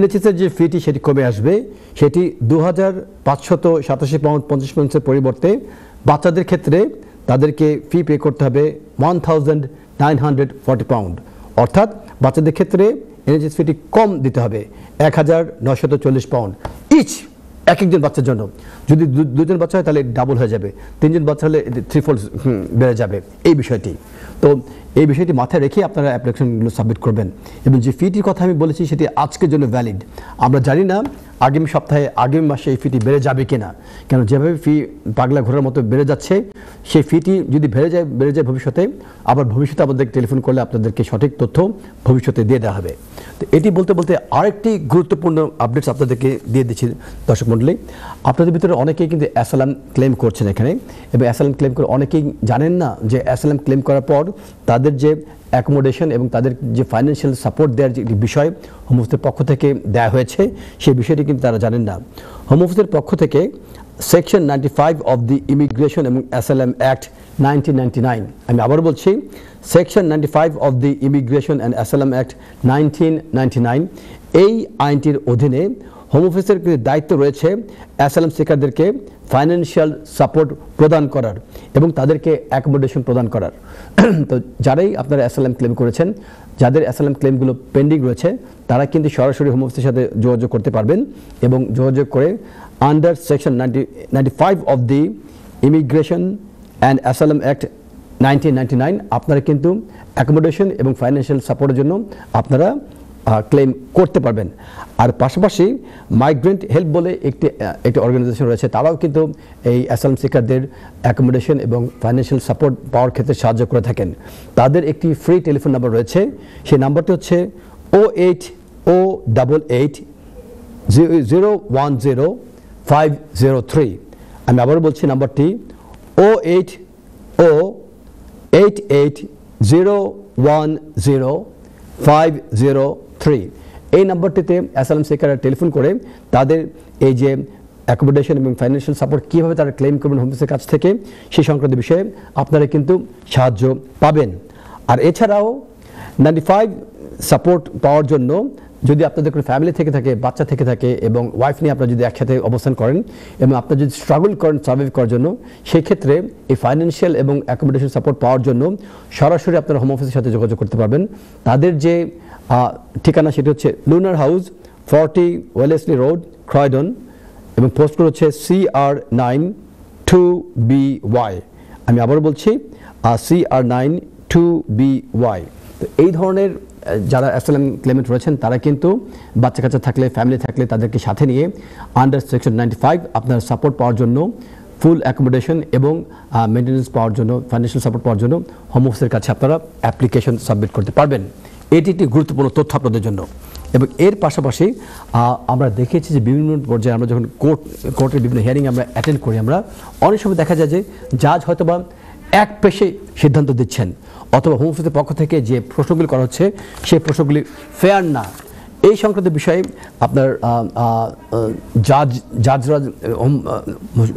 NHS-এর যে ফিটি সেটি কমে আসবে, সেটি 2587 পাউন্ড 50 পেন্সের পরিবর্তে বাচ্চাদের ক্ষেত্রে তাদেরকে ফি পে করতে হবে 1940 পাউন্ড। অর্থাৎ বাচ্চাদের ক্ষেত্রে NHS ফিটি কম দিতে হবে 1940 পাউন্ড ইচ এক একজন বাচ্চার জন্য। যদি দুজন বাচ্চা হয় তাহলে ডাবল হয়ে যাবে, তিনজন বাচ্চা হলে 3-fold বেড়ে যাবে এই বিষয়টি। তো এই বিষয়টি মাথায় রেখে আপনারা অ্যাপ্লিকেশনগুলো সাবমিট করবেন। এবং যে ফিটির কথা আমি বলেছি সেটি আজকের জন্য ভ্যালিড। আমরা জানি না আগামী সপ্তাহে আগামী মাসে এই ফিটি বেড়ে যাবে কিনা, কেন যেভাবে ফি পাগলা ঘোরার মতো বেড়ে যাচ্ছে, সেই ফিটি যদি বেড়ে যায় ভবিষ্যতে, আবার ভবিষ্যতে আমাদের টেলিফোন করলে আপনাদেরকে সঠিক তথ্য ভবিষ্যতে দিয়ে দেওয়া হবে। তো এটি বলতে বলতে আরেকটি গুরুত্বপূর্ণ আপডেটস আপনাদেরকে দিয়ে দিচ্ছি দর্শক মণ্ডলী। আপনাদের ভিতরে অনেকেই কিন্তু অ্যাসাইলাম ক্লেম করছেন এখানে, এবং অ্যাসাইলাম ক্লেম করে অনেকেই জানেন না যে অ্যাসাইলাম ক্লেম করার পর তাদের যে অ্যাকোমোডেশন এবং তাদের যে ফাইন্যান্সিয়াল সাপোর্ট দেওয়ার যে বিষয় হোম অফিসের পক্ষ থেকে দেওয়া হয়েছে সেই বিষয়টি কিন্তু তারা জানেন না। হোম অফিসের পক্ষ থেকে সেকশন 95 অফ দি ইমিগ্রেশন এবং অ্যাসাইলাম অ্যাক্ট 1999, আমি আবার বলছি section 95 of the immigration and asylum act 1999, এই আইনটির অধীনে হোম অফিসের দায়িত্ব রয়েছে অ্যাসাইলাম সিকারদেরকে ফাইন্যান্সিয়াল সাপোর্ট প্রদান করার এবং তাদেরকে অ্যাকোমোডেশন প্রদান করার। তো যারাই আপনারা অ্যাসাইলাম ক্লেম করেছেন, যাদের অ্যাসাইলাম ক্লেমগুলো পেন্ডিং রয়েছে, তারা কিন্তু সরাসরি হোম অফিসের সাথে যোগাযোগ করতে পারবেন এবং যোগাযোগ করে under section 95 of the immigration and asylum act 1999 আপনারা কিন্তু অ্যাকোমোডেশন এবং ফাইন্যান্সিয়াল সাপোর্টের জন্য আপনারা ক্লেম করতে পারবেন। আর পাশাপাশি মাইগ্রেন্ট হেল্প বলে একটি অর্গানাইজেশন রয়েছে, তারাও কিন্তু এই অ্যাসাইলাম সিকারদের অ্যাকোমোডেশন এবং ফাইন্যান্সিয়াল সাপোর্ট পাওয়ার ক্ষেত্রে সাহায্য করে থাকেন। তাদের একটি ফ্রি টেলিফোন নাম্বার রয়েছে, সেই নাম্বারটি হচ্ছে 08088010503। আমি আবারও বলছি নাম্বারটি 08088010503। এই নাম্বারটিতে অ্যাসাইলাম সিকাররা টেলিফোন করে তাদের এই যে অ্যাকোমোডেশন এবং ফাইন্যান্সিয়াল সাপোর্ট কীভাবে তারা ক্লেম করবেন হোম অফিসের কাছ থেকে সেই সংক্রান্ত বিষয়ে আপনারা কিন্তু সাহায্য পাবেন। আর এছাড়াও 95 সাপোর্ট পাওয়ার জন্য যদি আপনাদের কোনো ফ্যামিলি থেকে থাকে, বাচ্চা থেকে থাকে এবং ওয়াইফ নিয়ে আপনারা যদি একসাথে অবস্থান করেন এবং আপনারা যদি স্ট্রাগল করেন সার্ভাইভ করার জন্য, সেই ক্ষেত্রে এই ফাইন্যান্সিয়াল এবং অ্যাকোমোডেশন সাপোর্ট পাওয়ার জন্য সরাসরি আপনারা হোম অফিসের সাথে যোগাযোগ করতে পারবেন। তাদের যে ঠিকানা সেটি হচ্ছে lunar house, 40 Wellesley road, Croydon, এবং পোস্টকোড হচ্ছে CR9 2BY। আমি আবার বলছি CR9 2BY। তো এই ধরনের যারা অ্যাসাইলাম ক্লেমেন্ট রয়েছেন তারা কিন্তু বাচ্চা কাচ্চা থাকলে, ফ্যামিলি থাকলে তাদেরকে সাথে নিয়ে আন্ডার সেকশন 95 আপনার সাপোর্ট পাওয়ার জন্য, ফুল অ্যাকোমোডেশন এবং মেনটেন্যান্স পাওয়ার জন্য, ফাইন্যান্সিয়াল সাপোর্ট পাওয়ার জন্য হোম অফিসের কাছে আপনারা অ্যাপ্লিকেশন সাবমিট করতে পারবেন। এটি একটি গুরুত্বপূর্ণ তথ্য আপনাদের জন্য। এবং এর পাশাপাশি আমরা দেখেছি যে বিভিন্ন পর্যায়ে আমরা যখন কোর্টের বিভিন্ন হিয়ারিং আমরা অ্যাটেন্ড করি, আমরা অনেক সময় দেখা যায় যে জাজ হয়তোবা এক পেশে সিদ্ধান্ত দিচ্ছেন, অথবা হোম অফিসের পক্ষ থেকে যে প্রশ্নগুলি করা হচ্ছে সেই প্রশ্নগুলি ফেয়ার না। এই সংক্রান্ত বিষয়ে আপনার জাজরা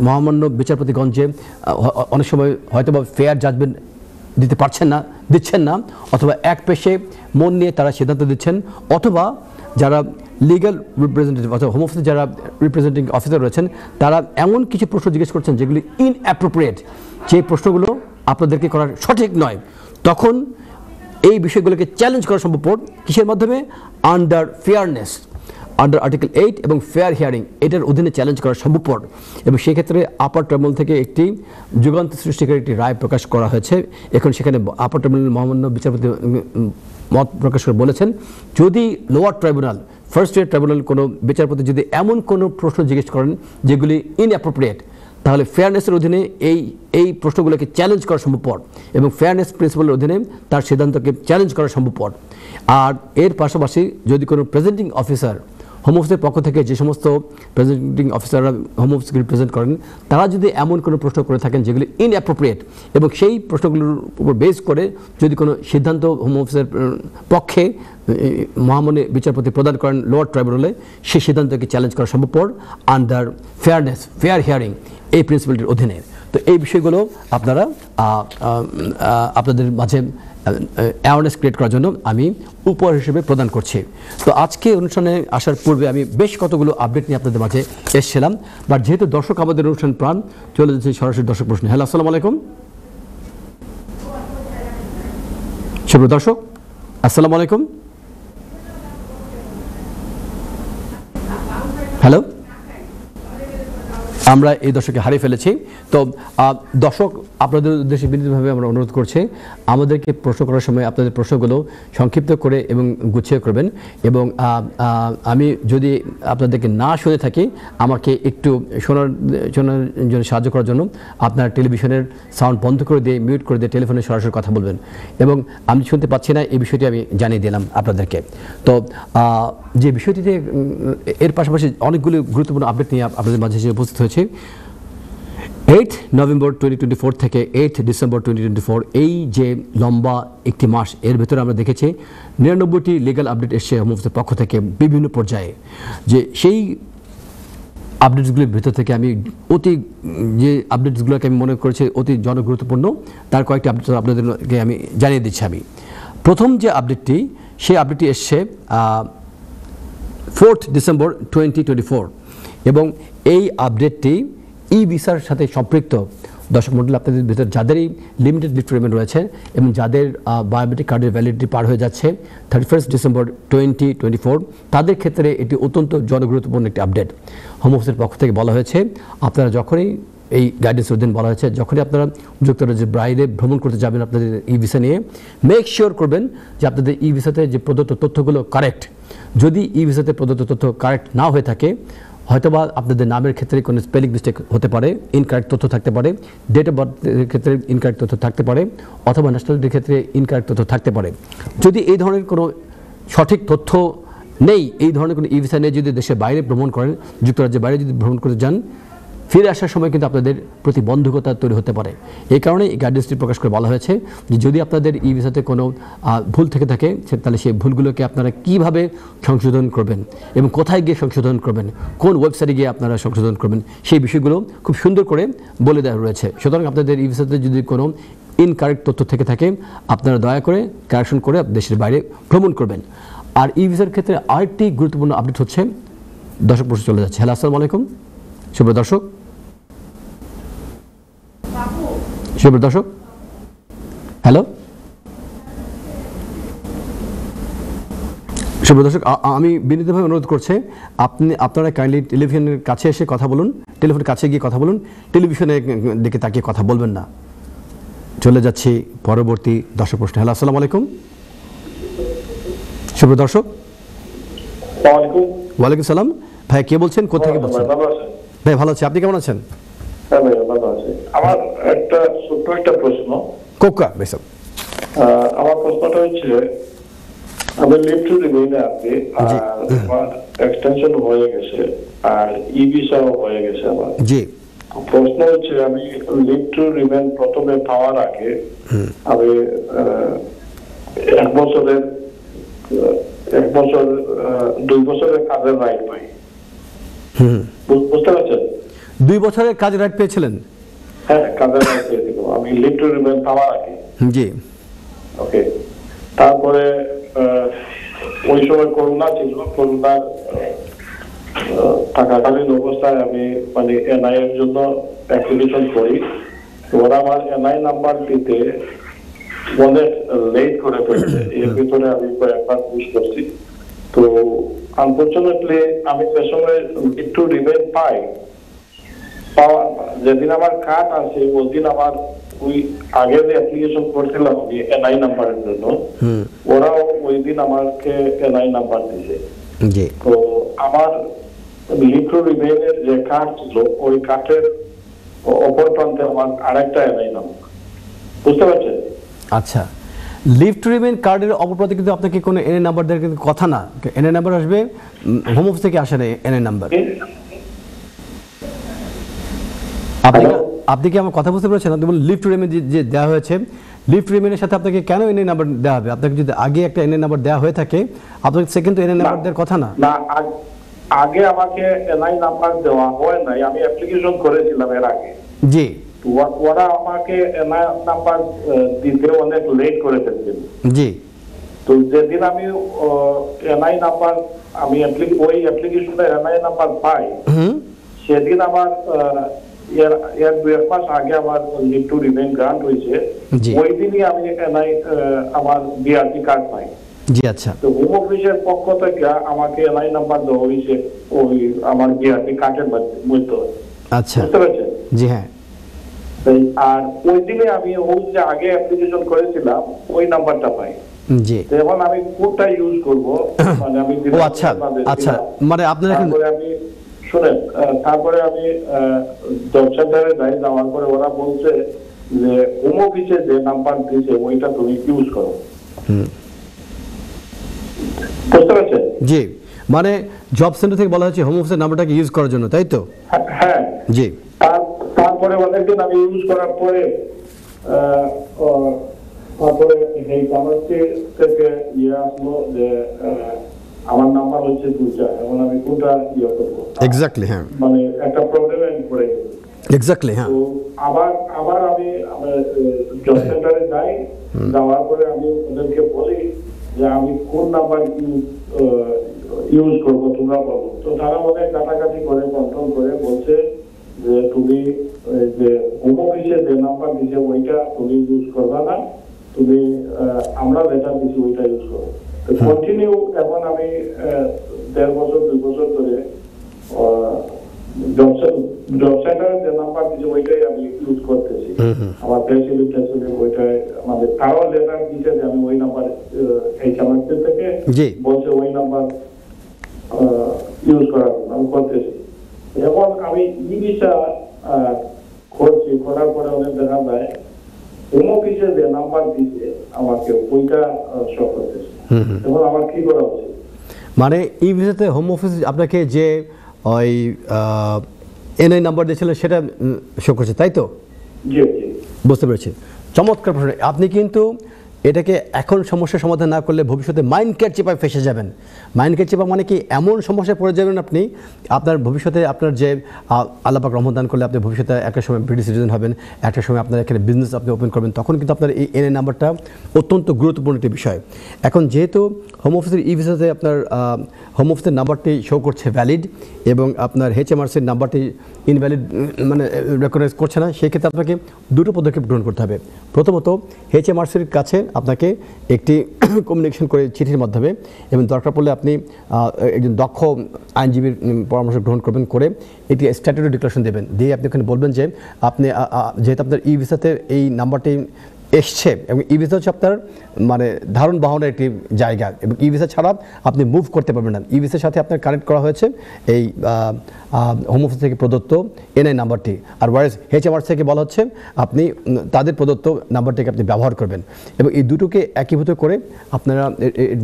মহামান্য বিচারপতিগণ যে অনেক সময় হয়তোবা ফেয়ার জাজমেন্ট দিচ্ছেন না, অথবা এক পেশে মন নিয়ে তারা সিদ্ধান্ত দিচ্ছেন, অথবা যারা লিগ্যাল রিপ্রেজেন্টেটিভ অথবা হোম অফিসে যারা রিপ্রেজেন্টিং অফিসার রয়েছেন তারা এমন কিছু প্রশ্ন জিজ্ঞেস করছেন যেগুলি ইনঅ্যাপ্রোপ্রিয়েট, যে প্রশ্নগুলো আপনাদেরকে করার সঠিক নয়, তখন এই বিষয়গুলোকে চ্যালেঞ্জ করা সম্ভবপর কিসের মাধ্যমে? আন্ডার ফেয়ারনেস, আন্ডার আর্টিকেল 8 এবং ফেয়ার হিয়ারিং, এটার অধীনে চ্যালেঞ্জ করা সম্ভবপর। এবং সেক্ষেত্রে আপার ট্রাইব্যুনাল থেকে একটি যুগান্ত সৃষ্টিকারী একটি রায় প্রকাশ করা হয়েছে। এখন সেখানে আপার ট্রাইব্যুনাল মহামান্য বিচারপতি মত প্রকাশ করে বলেছেন, যদি lower tribunal, first year tribunal কোনো বিচারপতি যদি এমন কোনো প্রশ্ন জিজ্ঞেস করেন যেগুলি ইনঅ্যাপ্রোপ্রিয়েট, তাহলে ফেয়ারনেসের অধীনে এই প্রশ্নগুলোকে চ্যালেঞ্জ করা সম্ভবপর এবং ফেয়ারনেস প্রিন্সিপালের অধীনে তার সিদ্ধান্তকে চ্যালেঞ্জ করা সম্ভবপর। আর এর পাশাপাশি যদি কোনো প্রেজেন্টিং অফিসার, হোম অফিসের পক্ষ থেকে যে সমস্ত প্রেজেন্টিং অফিসাররা হোম অফিসকে রিপ্রেজেন্ট করেন, তারা যদি এমন কোনো প্রশ্ন করে থাকেন যেগুলি ইনঅ্যাপ্রোপ্রিয়েট এবং সেই প্রশ্নগুলোর উপর বেস করে যদি কোনো সিদ্ধান্ত হোম অফিসের পক্ষে মহামান্য বিচারপতি প্রদান করেন লোয়ার ট্রাইব্যুনালে, সেই সিদ্ধান্তকে চ্যালেঞ্জ করা সম্ভবপর আন্ডার ফেয়ারনেস, ফেয়ার হিয়ারিং এই প্রিন্সিপালটির অধীনে। তো এই বিষয়গুলো আপনারা আপনাদের মাঝে অ্যাওয়ারনেস ক্রিয়েট করার জন্য আমি উপহার হিসেবে প্রদান করছি। তো আজকে অনুষ্ঠানে আসার পূর্বে আমি বেশ কতগুলো আপডেট নিয়ে আপনাদের মাঝে এসেছিলাম, বাট যেহেতু দর্শক আমাদের অনুষ্ঠান প্রাণ, চলে যাচ্ছে সরাসরি দর্শক প্রশ্ন। হ্যালো, আসসালামু আলাইকুম শুভ দর্শক, আসসালামু আলাইকুম। হ্যালো, আমরা এই দর্শককে হারিয়ে ফেলেছি। তো দর্শক, আপনাদের উদ্দেশ্যে বিনীতভাবে আমরা অনুরোধ করছি আমাদেরকে প্রশ্ন করার সময় আপনাদের প্রশ্নগুলো সংক্ষিপ্ত করে এবং গুছিয়ে করবেন। এবং আমি যদি আপনাদেরকে না শুনে থাকি, আমাকে একটু শোনার জন্য সাহায্য করার জন্য আপনার টেলিভিশনের সাউন্ড বন্ধ করে দিয়ে, মিউট করে দিয়ে টেলিফোনে সরাসরি কথা বলবেন। এবং আমি শুনতে পাচ্ছি না, এই বিষয়টি আমি জানিয়ে দিলাম আপনাদেরকে। তো যে বিষয়টিতে এর পাশাপাশি অনেকগুলি গুরুত্বপূর্ণ আপডেট নিয়ে আপনাদের মাঝে এসে উপস্থিত হয়েছে। 8 নভেম্বর 2024 থেকে 8 ডিসেম্বর 2024, এই যে লম্বা একটি মাস, এর ভেতরে আমরা দেখেছি 99টি লিগ্যাল আপডেট এসছে হোম অফিসের পক্ষ থেকে বিভিন্ন পর্যায়ে। যে সেই আপডেটসগুলির ভেতর থেকে আমি যে আপডেটসগুলোকে আমি মনে করেছি অতি জনগুরুত্বপূর্ণ, তার কয়েকটি আপডেট আপনাদেরকে আমি জানিয়ে দিচ্ছি। আমি প্রথম যে আপডেটটি, সেই আপডেটটি এসছে 4 ডিসেম্বর 2024 এবং এই আপডেটটি ই ভিসার সাথে সম্পৃক্ত দর্শক মণ্ডলী, আপনাদের ভিতর যাদেরই লিমিটেড লিভ টু রিমেইন রয়েছে এবং যাদের বায়োমেট্রিক কার্ডের ভ্যালিডিটি পার হয়ে যাচ্ছে 31 ডিসেম্বর 2024, তাদের ক্ষেত্রে এটি অত্যন্ত জনগুরুত্বপূর্ণ একটি আপডেট। হোম অফিসের পক্ষ থেকে বলা হয়েছে, আপনারা যখনই এই গাইডেন্সের অধীন বলা হয়েছে, যখনই আপনারা যুক্তরাজ্যের বাইরে ভ্রমণ করতে যাবেন আপনাদের ই ভিসা নিয়ে, মেক শিওর করবেন যে আপনাদের ই ভিসাতে যে প্রদত্ত তথ্যগুলো কারেক্ট। যদি ই ভিসাতে প্রদত্ত তথ্য কারেক্ট না হয়ে থাকে, হয়তোবা আপনাদের নামের ক্ষেত্রে কোনো স্পেলিং মিস্টেক হতে পারে, ইনকারেক্ট তথ্য থাকতে পারে, ডেট অফ বার্থের ক্ষেত্রে ইনকারেক্ট তথ্য থাকতে পারে, অথবা ন্যাশনালিটির ক্ষেত্রে ইনকারেক্ট তথ্য থাকতে পারে। যদি এই ধরনের কোনো সঠিক তথ্য নেই, এই ধরনের কোনো ই ভিসা নেই, যদি দেশের বাইরে ভ্রমণ করেন, যুক্তরাজ্যের বাইরে যদি ভ্রমণ করতে যান, ফিরে আসার সময় কিন্তু আপনাদের প্রতিবন্ধকতা তৈরি হতে পারে। এই কারণে এই গাইডেন্সটি প্রকাশ করে বলা হয়েছে যে যদি আপনাদের ই ভিসাতে কোনো ভুল থেকে থাকে তাহলে সেই ভুলগুলোকে আপনারা কিভাবে সংশোধন করবেন এবং কোথায় গিয়ে সংশোধন করবেন, কোন ওয়েবসাইটে গিয়ে আপনারা সংশোধন করবেন, সেই বিষয়গুলো খুব সুন্দর করে বলে দেওয়া রয়েছে। সুতরাং আপনাদের ই ভিসাতে যদি কোনো ইনকারেক্ট তথ্য থেকে থাকে আপনারা দয়া করে কারেকশন করে দেশের বাইরে ভ্রমণ করবেন। আর ই ভিসার ক্ষেত্রে আরেকটি গুরুত্বপূর্ণ আপডেট হচ্ছে, দর্শক প্রশ্ন চলে যাচ্ছে। হ্যালো, আসসালামু আলাইকুম সুপ্রিয় দর্শক। হ্যালো সুপ্রিয় দর্শক, আমি বিনীতভাবে অনুরোধ করছি আপনারা কাইন্ডলি টেলিভিশনের কাছে এসে কথা বলুন, টেলিফোনের কাছে গিয়ে কথা বলুন, টেলিভিশনের দিকে তাকিয়ে কথা বলবেন না। চলে যাচ্ছি পরবর্তী দর্শক প্রশ্ন। হ্যালো, আসসালামু আলাইকুম সুপ্রিয় দর্শক। ওয়ালাইকুম সালাম। ভাই কে বলছেন, কোথা থেকে বলছেন? ভাই ভালো আছি, আপনি কেমন আছেন? হ্যাঁ ভাই ভালো আছি। আমার ছোট্ট একটা প্রশ্ন। কোকা ভাই সাহেব, আমার প্রশ্নটা হচ্ছে, আমি লিভ টু রিমেইনে আছি, আর এক্সটেনশন হয়ে গেছে, আর ই ভিসাও হয়ে গেছে আমার। জি। প্রশ্ন হচ্ছে, আমি লিভ টু রিমেইন প্রথমে পাওয়ার আগে আমি 1 বছর 2 বছরের কাজের রাইট পাই। বুঝতে পারছেন? 2 বছরের কাজ রাইট পেয়েছিলেন? হ্যাঁ, কাজের রাইট পেয়েছিল আমি লিভ টু রিমেইন পাওয়ার আগে। জি। ওকে। তারপরে ওই সময় করোনা ছিল, করোনার থাকাকালীন অবস্থায় আমি মানে এনআই এর জন্য অ্যাপ্লিকেশন করি। ওরা আমার এনআই নাম্বার দিতে অনেক লেট করে ফেলেছে। এর ভিতরে আমি কয়েকবার পুশ করছি। তো আনফরচুনেটলি আমি যে সময় একটু রিমেইন পাওয়া যেদিন আমার কার্ড আছে ওই দিন আমার ওই আগে যে অ্যাপ্লিকেশন করছিলাম আমি এনআই নাম্বারের জন্য, ওরাও ওই দিন আমাকে এনআই নাম্বার দিয়েছে। তো আমার লিভ টু রিমেইনের যে কার্ড ছিল ওই কার্ডের অপর প্রান্তে আমার আরেকটা এনআই নাম্বার। বুঝতে পারছেন? আচ্ছা, লিভ টু রিমেইন কার্ডের অপর প্রান্তে কিন্তু আপনাকে কোনো এনআই নাম্বার দেওয়ার কিন্তু কথা না। এনআই নাম্বার আসবে হোম অফিস থেকে, আসে না এনআই নাম্বার। আপনি কি আমার কথা বুঝতে পেরেছেন? আপনি বলুন লিভ টু রিমেইন যে দেওয়া হয়েছে, লিভ টু রিমেইনের সাথে আপনাকে কেন এনআই নাম্বার দেওয়া হবে? আপনাকে যদি আগে একটা এনআই নাম্বার দেওয়া হয়ে থাকে আপনাকে সেকেন্ড তো এনআই নাম্বার দেওয়ার কথা না। না, আগে আমাকে এনআই নাম্বার দেওয়া হয় নাই, আমি অ্যাপ্লিকেশন করেছিলাম এর আগে। জি। ওরা আমাকে এনআই নাম্বার দিতে অনেক লেট করে ফেলছিল। জি। তো যেদিন আমি এনআই নাম্বার আমি ওই অ্যাপ্লিকেশনে এনআই নাম্বার পাই, সেদিন আমার এর 2 মাস আগে আমার লিভ টু রিমেইন গ্রান্ট হয়েছে। ওই দিনই আমি এনআই আমার বিআরটি কার্ড পাই। জি। আচ্ছা। তো হোম অফিসের পক্ষ থেকে আমাকে এনআই নাম্বার দেওয়া হয়েছে ওই আমার বিআরটি কার্ডের মধ্যে। আচ্ছা, বুঝতে পারছেন? জি হ্যাঁ। আর ওই দিনে আমি ওই যে আগে অ্যাপ্লিকেশন করেছিলাম ওই নাম্বারটা পাই। জি। এখন আমি কোনটা ইউজ করব? মানে আমি আচ্ছা আচ্ছা, মানে আপনার এখন আমি শুনেন, তারপরে আমি জব সেন্টারে যাই, যাওয়ার পরে ওরা বলছে যে হোম অফিসে যে নাম্বার দিয়েছে ওইটা তুমি ইউজ করো। বুঝতে পারছেন? জি। মানে জব সেন্টার থেকে বলা হচ্ছে হোম অফিসের নাম্বারটাকে ইউজ করার জন্য, তাই তো? হ্যাঁ। জি। তারপরে অনেকদিন আমি ইউজ করার পরে তারপরে এই কামার্সি থেকে আসলো যে আমার নাম্বার হচ্ছে 2টা, এখন আমি কোনটা করবো? এক্স্যাক্টলি, হ্যাঁ, মানে একটা প্রবলেমে আমি পড়ে গেছি। এক্স্যাক্টলি, হ্যাঁ। তো আবার আমি জব সেন্টারে যাই, যাওয়ার পরে আমি ওদেরকে বলি যে আমি কোন নাম্বার ইউজ করবো, তোমরা বলো। তো তারা অনেক কাটাকাটি করে কন্ট্রোল করে বলছে যে তুমি যে হোম অফিসে যে নাম্বার দিছে ওইটা তুমি ইউজ করবা না, তুমি আমরা যেটা দিছি ওইটা ইউজ করো। তো কন্টিনিউ এখন আমি 1.5 বছর 2 বছর ধরে জব সেন্টারে যে নাম্বার দিছে ওইটাই আমি ইউজ করতেছি। আমার ফ্যাসিলিটি ওইটাই আমাদের তারাও লেটার দিচ্ছে যে আমি ওই নাম্বার এই কামার্সি থেকে বলছে ওই নাম্বার ইউজ করার জন্য আমি করতেছি। এখন আমি ই ভিসা করছি, করার পরে অনেক দেখা যায় হোম অফিসে যে নাম্বার দিচ্ছে আমাকে ওইটা শো করতেছে। এখন আমার কি করা উচিত? মানে ই ভিসাতে হোম অফিস আপনাকে যে ওই এনআই নাম্বার দিয়েছিলেন সেটা শো করছে, তাই তো? জি জি, বুঝতে পেরেছি। চমৎকার প্রশ্ন। আপনি কিন্তু এটাকে এখন সমস্যার সমাধান না করলে ভবিষ্যতে মাইন্ডকেট চেপায় ফেসে যাবেন। মাইন্ডকেট চেপা মানে কি, এমন সমস্যায় পড়ে যাবেন আপনি, আপনার ভবিষ্যতে আপনার যে আল্লাহ পাক রহমত দান করলে আপনি ভবিষ্যতে একটা সময় ব্রিটিশ সিটিজেন হবেন, একটা সময় আপনার এখানে বিজনেস আপনি ওপেন করবেন, তখন কিন্তু আপনার এই এনআই নাম্বারটা অত্যন্ত গুরুত্বপূর্ণ একটি বিষয়। এখন যেহেতু হোম অফিসের ই ভিসাতে আপনার হোম অফিসের নাম্বারটি শো করছে ভ্যালিড এবং আপনার HMRCর নাম্বারটি ইনভ্যালিড মানে রেকগনাইজ করছে না, সেক্ষেত্রে আপনাকে দুটো পদক্ষেপ গ্রহণ করতে হবে। প্রথমত HMRCর কাছে আপনাকে একটি কমিউনিকেশন করে চিঠির মাধ্যমে, এবং দরকার পড়লে আপনি একজন দক্ষ আইনজীবীর পরামর্শ গ্রহণ করবেন, করে একটি স্ট্যাটুটরি ডিক্লারেশন দেবেন, দিয়ে আপনি ওখানে বলবেন যে আপনি যেহেতু আপনার ই ভিসাতে এই নাম্বারটি এসছে এবং ই ভিসা হচ্ছে আপনার মানে ধারণ বাহনের একটি জায়গা, এবং ই ভিসা ছাড়া আপনি মুভ করতে পারবেন না। ই ভিসার সাথে আপনার কানেক্ট করা হয়েছে এই হোম অফিস থেকে প্রদত্ত এনআই নাম্বারটি, আর ওয়ারেস HMRC থেকে বলা হচ্ছে আপনি তাদের প্রদত্ত নাম্বারটিকে আপনি ব্যবহার করবেন, এবং এই দুটোকে একীভূত করে আপনারা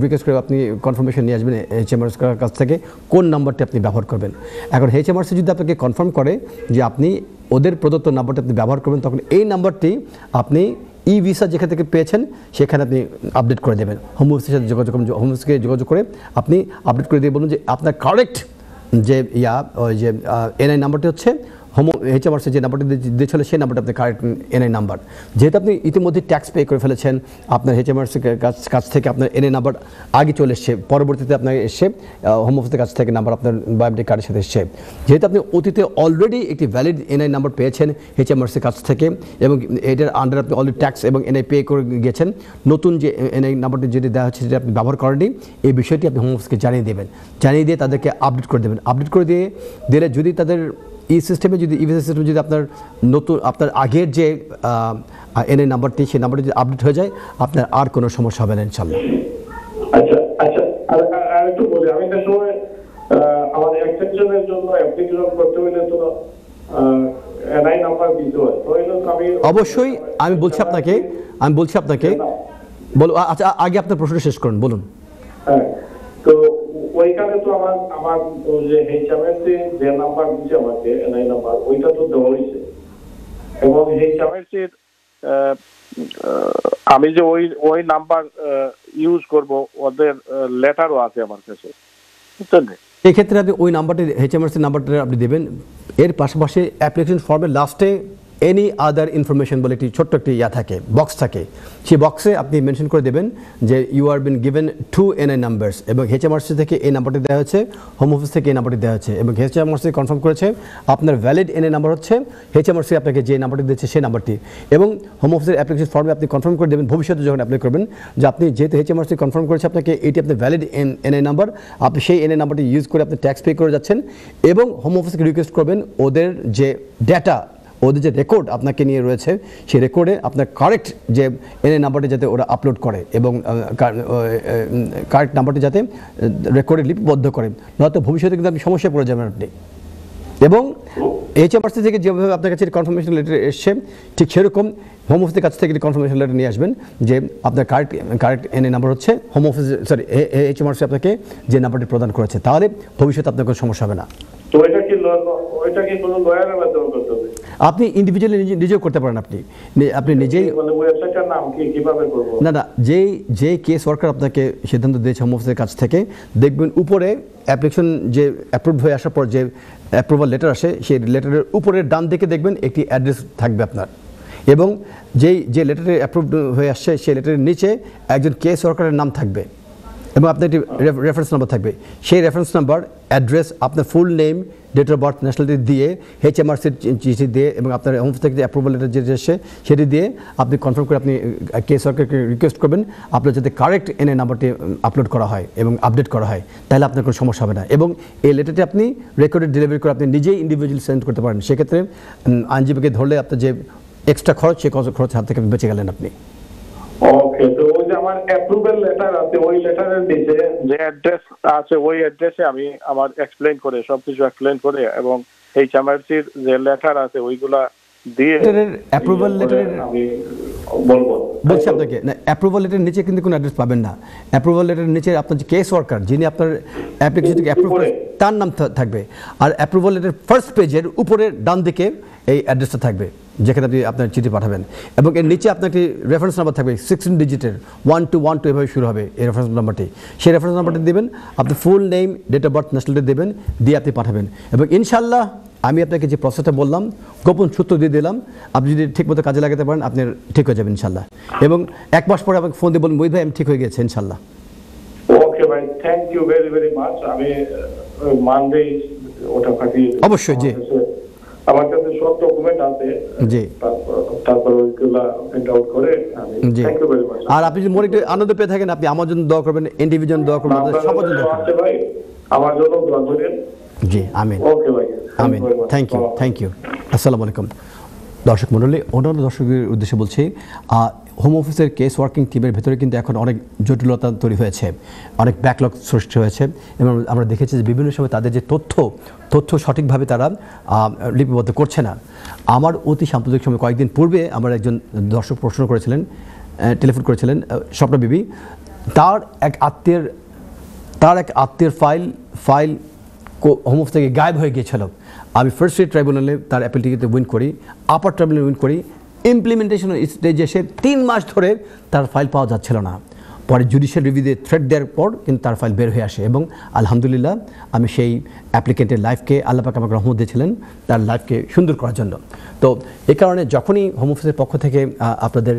রিকোয়েস্ট করে আপনি কনফার্মেশন নিয়ে আসবেন HMRC কাছ থেকে কোন নাম্বারটি আপনি ব্যবহার করবেন। এখন HMRC যদি আপনাকে কনফার্ম করে যে আপনি ওদের প্রদত্ত নাম্বারটি আপনি ব্যবহার করবেন, তখন এই নাম্বারটি আপনি ই ভিসা যেখান থেকে পেয়েছেন সেখানে আপনি আপডেট করে দেবেন। হোম অফিসের সাথে হোম অফিসকে যোগাযোগ করে আপনি আপডেট করে দিয়ে বলুন যে আপনার কারেক্ট যে ওই যে এনআই নাম্বারটি হচ্ছে HMRC যে নাম্বারটি দিয়েছিল সেই নাম্বারটা আপনি কারেক্ট এনআই নাম্বার। যেহেতু আপনি ইতিমধ্যে ট্যাক্স পে করে ফেলেছেন, আপনার HMRC কাছ থেকে আপনার এনআই নাম্বার আগে চলে এসছে, পরবর্তীতে আপনার এসছে হোম অফিসের কাছ থেকে নাম্বার আপনার বায়োমেট্রিক কার্ডের সাথে এসছে। যেহেতু আপনি অতীতে অলরেডি একটি ভ্যালিড এনআই নাম্বার পেয়েছেন HMRC কাছ থেকে, এবং এটার আন্ডার আপনি অলরেডি ট্যাক্স এবং এনআই পে করে গেছেন, নতুন যে এনআই নাম্বারটি যেটি দেওয়া হচ্ছে যেটা আপনি ব্যবহার করেননি, এই বিষয়টি আপনি হোম অফিসকে জানিয়ে দেবেন, জানিয়ে দিয়ে তাদেরকে আপডেট করে দেবেন। আপডেট করে দিলে যদি তাদের এই সিস্টেমে যদি ই ভিসা সিস্টেমে যদি আপনার নতুন আপনার আগের যে এনআই নাম্বারটি সেই নাম্বারটি যদি আপডেট হয়ে যায়, আপনার আর কোনো সমস্যা হবে না ইনশাআল্লাহ। আচ্ছা আচ্ছা, আর একটু বলি, আমি একটা সময় আমার এক্সটেনশনের জন্য অ্যাপ্লিকেশন করতে হলে তো এনআই নাম্বার দিতে হয়, তো আমি অবশ্যই আমি বলছি আপনাকে বলো। আচ্ছা, আগে আপনার প্রশ্নটা শেষ করুন, বলুন। হ্যাঁ, তো ওইখানে তো আমার যে HMRC যে নাম্বার দিচ্ছে আমাকে এনআই নাম্বার, ওইটা তো দেওয়া হয়েছে, এবং HMRC আমি যে ওই নাম্বার ইউজ করব ওদের লেটারও আছে আমার কাছে, বুঝছেন? এক্ষেত্রে আপনি ওই নাম্বারটি HMRC নাম্বারটা আপনি দেবেন, এর পাশাপাশি অ্যাপ্লিকেশন ফর্মের লাস্টে এনি আদার ইনফরমেশন বলে একটি ছোট্ট একটি থাকে, বক্স থাকে, সেই বক্সে আপনি মেনশন করে দেবেন যে you are been given 2 NI numbers, এবং HMRC থেকে এই নাম্বারটি দেওয়া হয়েছে, হোম অফিস থেকে এই নাম্বারটি দেওয়া হয়েছে, এবং HMRC কনফার্ম করেছে আপনার ভ্যালিড এনআই নাম্বার হচ্ছে HMRC আপনাকে যে নাম্বারটি দিচ্ছে সেই নাম্বারটি, এবং হোম অফিসের অ্যাপ্লিকেশন ফর্মে আপনি কনফার্ম করে দেবেন ভবিষ্যতে যখন অ্যাপ্লাই করবেন যে আপনি যেহেতু HMRC কনফার্ম করেছে আপনাকে এটি আপনার ভ্যালিড এনআই নাম্বার, আপনি সেই এনআই নাম্বারটি ইউজ করে আপনি ট্যাক্স পে করে যাচ্ছেন, এবং হোম অফিসকে রিকোয়েস্ট করবেন ওদের যে ডেটা, ওদের যে রেকর্ড আপনাকে নিয়ে রয়েছে সেই রেকর্ডে আপনার কারেক্ট যে এনআই নাম্বারটি যাতে ওরা আপলোড করে, এবং কারেক্ট নাম্বারটি যাতে রেকর্ডে লিপিবদ্ধ করে, নয়তো ভবিষ্যতে কিন্তু আপনি সমস্যায় পড়ে যাবেন আপনি। এবং HMRC থেকে যেভাবে আপনার কাছে কনফার্মেশন লেটার এসছে, ঠিক সেরকম হোম অফিসের কাছ থেকে কনফার্মেশন লেটার নিয়ে আসবেন যে আপনার কারেক্ট এনআই নাম্বার হচ্ছে হোম অফিস HMRC আপনাকে যে নাম্বারটি প্রদান করেছে, তাহলে ভবিষ্যতে আপনার কোনো সমস্যা হবে না। তো এটা কি কোনো লয়ারের মাধ্যমে করতে হবে? আপনি ইন্ডিভিজুয়ালি নিজেও করতে পারেন, আপনি নিজেই, মানে ওয়েবসাইটের নাম কি, কিভাবে করব? না যে কেস ওয়ার্কার আপনাকে সিদ্ধান্ত দিয়েছে হোম অফিসের কাছ থেকে, দেখবেন উপরে অ্যাপ্লিকেশন যে অ্যাপ্রুভ হয়ে আসার পর যে অ্যাপ্রুভাল লেটার আসে, সেই লেটারের উপরের ডান দিকে দেখবেন একটি অ্যাড্রেস থাকবে আপনার, এবং যে লেটারে অ্যাপ্রুভ হয়ে আসছে সেই লেটারের নিচে একজন কেস ওয়ার্কারের নাম থাকবে, এবং আপনার একটি রেফারেন্স নাম্বার থাকবে। সেই রেফারেন্স নাম্বার, অ্যাড্রেস, আপনার full name, date of birth, nationality দিয়ে, HMRC চিঠি দিয়ে, এবং আপনার হোম অফিস থেকে যে অ্যাপ্রুভাল লেটার যেটা এসছে সেটি দিয়ে আপনি কনফার্ম করে আপনি কেস ওয়ার্কারকে রিকোয়েস্ট করবেন আপনার যাতে কারেক্ট এনআই নাম্বারটি আপলোড করা হয় এবং আপডেট করা হয়, তাহলে আপনার কোনো সমস্যা হবে না। এবং এই লেটারটি আপনি রেকর্ডে ডেলিভারি করে আপনি নিজেই ইন্ডিভিজুয়াল সেন্ড করতে পারেন। সেক্ষেত্রে আইনজীবীকে ধরলে আপনার যে এক্সট্রা খরচ, সেই খরচ হাত থেকে বেঁচে গেলেন আপনি। ওকে, তো ওই যে আমার অ্যাপ্রুভাল লেটার আছে, ওই লেটারের নিচে যে অ্যাড্রেস আছে, ওই অ্যাড্রেসে আমি আমার সবকিছু এক্সপ্লেইন করে, এবং HMRC যে লেটার আছে ওইগুলা দিয়ে অ্যাপ্রুভাল লেটারের আমি বলছি আপনাকে না, অ্যাপ্রুভাল লেটারের নিচে কিন্তু কোনো অ্যাড্রেস পাবেন না। অ্যাপ্রুভাল লেটারের নিচে আপনার যে কেস ওয়ার্কার, যিনি আপনার অ্যাপ্লিকেশনকে অ্যাপ্রুভ করে, তার নাম থাকবে। আর অ্যাপ্রুভাল লেটার ফার্স্ট পেজের উপরে ডান দিকে এই অ্যাড্রেসটা থাকবে যেখানে আপনি আপনার চিঠি পাঠাবেন, এবং এর নিচে আপনার একটি রেফারেন্স নাম্বার থাকবে 16 ডিজিটের 1212 এভাবে শুরু হবে এই রেফারেন্স নাম্বারটি। সেই রেফারেন্স নাম্বারটি দেবেন, আপনি full name, date of birth, nationality দেবেন, দিয়ে আপনি পাঠাবেন। এবং ইনশাল্লাহ আমি আপনাকে যে প্রসেসটা বললাম, গোপন সূত্র দিয়ে দিলাম, আপনি যদি ঠিকমতো কাজে লাগাতে পারেন আপনার ঠিক হয়ে যাবে ইনশাল্লাহ। এবং 1 মাস পরে আমাকে ফোন দিয়ে বলুন, মোহিত ভাই আমি ঠিক হয়ে গেছে ইনশাল্লাহ। ওকে ভাই, thank you very very much. আমি মানডে ওটা পাঠিয়ে অবশ্যই। জি, আমার কাছে সব ডকুমেন্ট আছে। জি, তারপর ওইগুলা প্রিন্ট আউট করে আমি থ্যাংক ইউ ভেরি মাচ। আর আপনি যদি মনে একটু আনন্দ পেয়ে থাকেন, আপনি আমার জন্য দোয়া করবেন, ইন্ডিভিজুয়াল দোয়া করবেন, সবার জন্য দোয়া করবেন ভাই, আমার জন্য দোয়া করেন। জি, আমিন। ওকে ভাই, আমিন। Thank you. আসসালামু আলাইকুম। দর্শক মণ্ডলী, অন্যান্য দর্শকের উদ্দেশ্যে বলছি, হোম অফিসের কেস ওয়ার্কিং টিমের ভেতরে কিন্তু এখন অনেক জটিলতা তৈরি হয়েছে, অনেক ব্যাকলগ সৃষ্টি হয়েছে, এবং আমরা দেখেছি যে বিভিন্ন সময় তাদের যে তথ্য সঠিকভাবে তারা লিপিবদ্ধ করছে না। আমার অতি সাম্প্রতিক সময় কয়েকদিন পূর্বে আমার একজন দর্শক প্রশ্ন করেছিলেন, টেলিফোন করেছিলেন, স্বপ্না বিবি, তার এক আত্মীয়ের ফাইল হোম অফিস থেকে গায়েব হয়ে গিয়েছিল। আমি ফার্স্ট স্টেট ট্রাইব্যুনালে তার অ্যাপিলটিকে উইন করি, আপার ট্রাইব্যুনালে উইন করি, ইমপ্লিমেন্টেশন স্টেজে এসে 3 মাস ধরে তার ফাইল পাওয়া যাচ্ছিল না। পরে জুডিশিয়াল রিভিউতে থ্রেট দেওয়ার পর কিন্তু তার ফাইল বের হয়ে আসে, এবং আলহামদুলিল্লাহ আমি সেই অ্যাপ্লিকেন্টের লাইফকে, আল্লাহ পাক আমাকে রহমত দিয়েছিলেন তার লাইফকে সুন্দর করার জন্য। তো এই কারণে যখনই হোম অফিসের পক্ষ থেকে আপনাদের